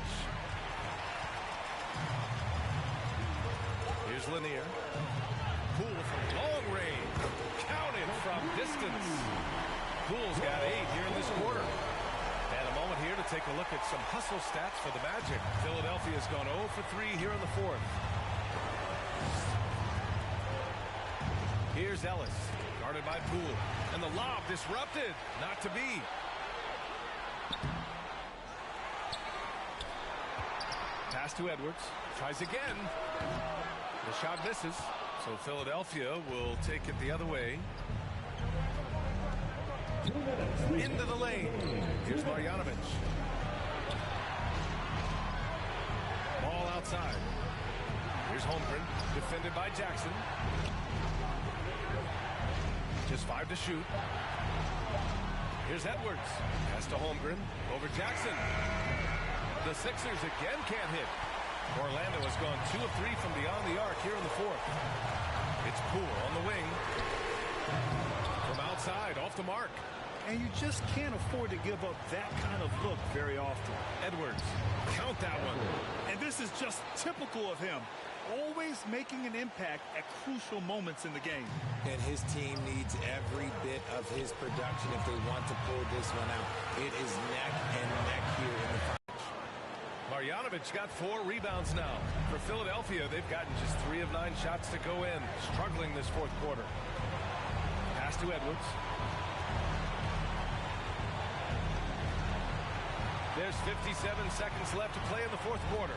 S12: Here's Lanier. Poole from long range. Counted from distance. Poole's got 8 here in this quarter. And a moment here to take a look at some hustle stats for the Magic. Philadelphia's gone 0 for 3 here in the fourth. Here's Ellis. Guarded by Poole. And the lob disrupted. Not to be. Pass to Edwards. Tries again. The shot misses. So Philadelphia will take it the other way. Into the lane. Here's Marjanovic. Ball outside. Here's Holmgren. Defended by Jackson. Just 5 to shoot. Here's Edwards. Pass to Holmgren. Over Jackson. The Sixers again can't hit. Orlando has gone 2 of 3 from beyond the arc here in the fourth. It's Poole on the wing. From outside, off the mark.
S14: And you just can't afford to give up that kind of look very often.
S12: Edwards, count that one.
S14: And this is just typical of him. Always making an impact at crucial moments in the game.
S15: And his team needs every bit of his production if they want to pull this one out. It is neck and neck here in the final.
S12: Marjanovic got 4 rebounds now. For Philadelphia, they've gotten just 3 of 9 shots to go in. Struggling this fourth quarter. Pass to Edwards. There's 57 seconds left to play in the fourth quarter.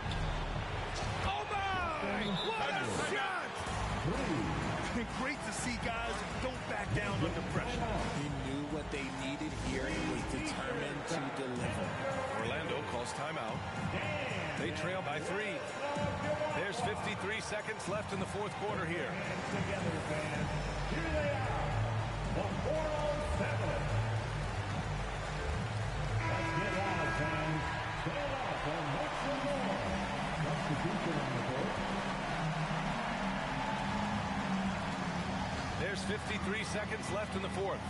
S12: Oh my! What a shot!
S14: Great to see guys don't back down under pressure.
S15: He knew what they needed here and was determined to deliver.
S12: Orlando calls timeout. They trail by 3. There's 53 seconds left in the fourth quarter here.
S8: Together, fans. Here they are. The 407. Let's get loud, fans. Stay off and make some more. Substitution on the court.
S12: There's 53 seconds left in the fourth.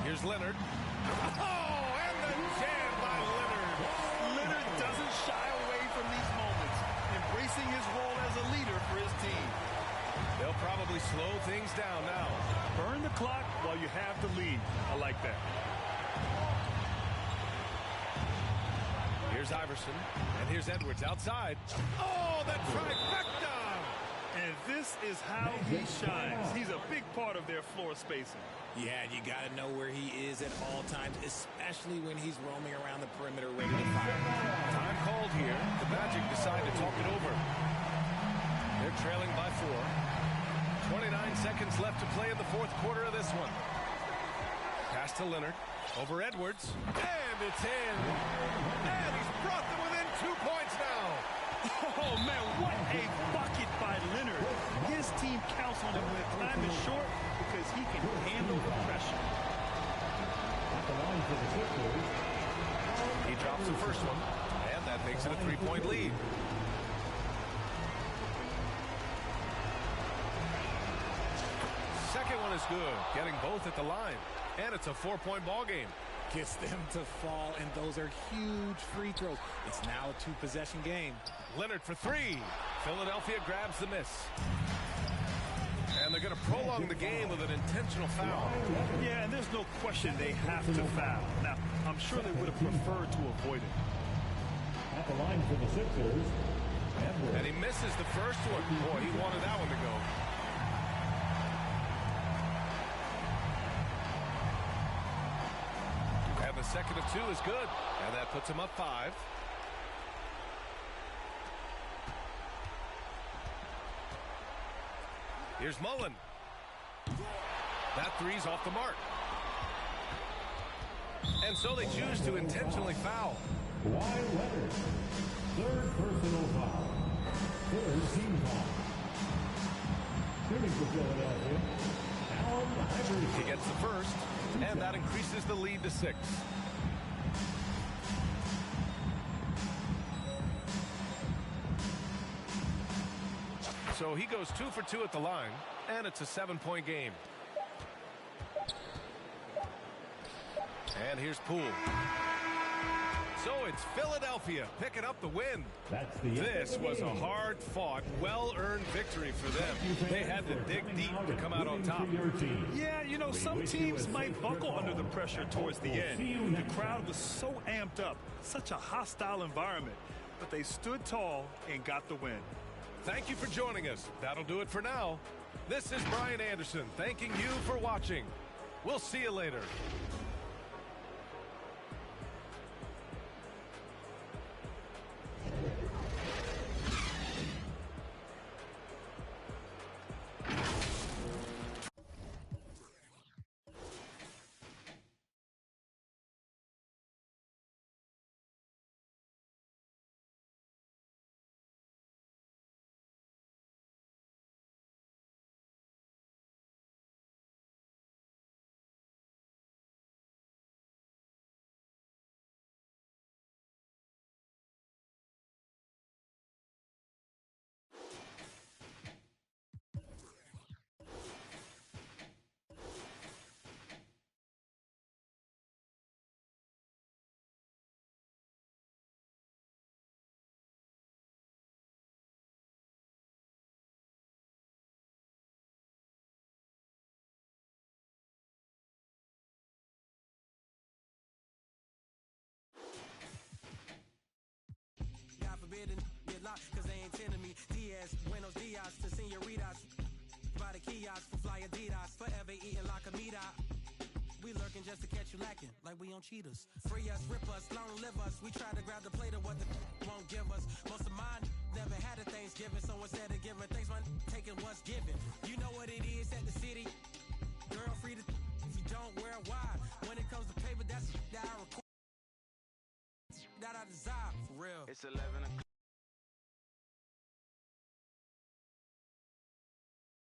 S12: Here's Leonard. Oh, and the jam by Leonard.
S14: Leonard doesn't shy away from these moments, embracing his role as a leader for his team.
S12: They'll probably slow things down now.
S14: Burn the clock while you have the lead. I like that.
S12: Here's Iverson, and here's Edwards outside. Oh, the trifecta!
S14: And this is how he shines. He's a big part of their floor spacing.
S15: Yeah, you got to know where he is at all times, especially when he's roaming around the perimeter ready to fire.
S12: Time called here. The Magic decide to talk it over. They're trailing by 4. 29 seconds left to play in the fourth quarter of this one. Pass to Leonard. Over Edwards. And it's in. And he's brought them within 2 points now.
S14: Oh, man, what a bucket by Leonard. His team counts on him when time is short because he can handle the pressure.
S12: He drops the first one, and that makes it a 3-point lead. Second one is good, getting both at the line, and it's a 4-point ball game.
S15: Gets them to fall, and those are huge free throws. It's now a 2-possession game.
S12: Leonard for 3. Philadelphia grabs the miss. And they're going to prolong the game with an intentional foul.
S14: Yeah, and there's no question they have to foul. Now, I'm sure they would have preferred to avoid it.
S8: At the line for the Sixers.
S12: And he misses the first one. Boy, he wanted that one to go. And the second of 2 is good. And that puts him up 5. Here's Mullen. That 3's off the mark. And so they choose to intentionally foul.
S8: Kawhi Leonard. 3rd personal foul. 3rd team foul. Shooting for Philadelphia. Allen Iverson.
S12: He gets the first, and that increases the lead to 6. So he goes 2 for 2 at the line, and it's a 7-point game. And here's Poole. So it's Philadelphia picking up the win. This was a hard-fought, well-earned victory for them. They had to dig deep to come out on top.
S14: Yeah, you know, some teams might buckle under the pressure towards the end. The crowd was so amped up, such a hostile environment, but they stood tall and got the win.
S12: Thank you for joining us. That'll do it for now. This is Brian Anderson thanking you for watching. We'll see you later.
S17: scared to get locked, cause they ain't tending me. Diaz, buenos dias to senoritas. By the kiosk for fly Adidas, forever eating like a meat out. We lurking just to catch you lacking, like we on cheaters. Free us, rip us, long live us. We try to grab the plate of what the won't give us. Most of mine never had a Thanksgiving, so instead of giving thanks, man, taking what's given. You know what it is at the city. Girl, free to if you don't wear a wide. When it comes to paper, that's that I record. That I desire, for real.
S18: It's 11 o'clock.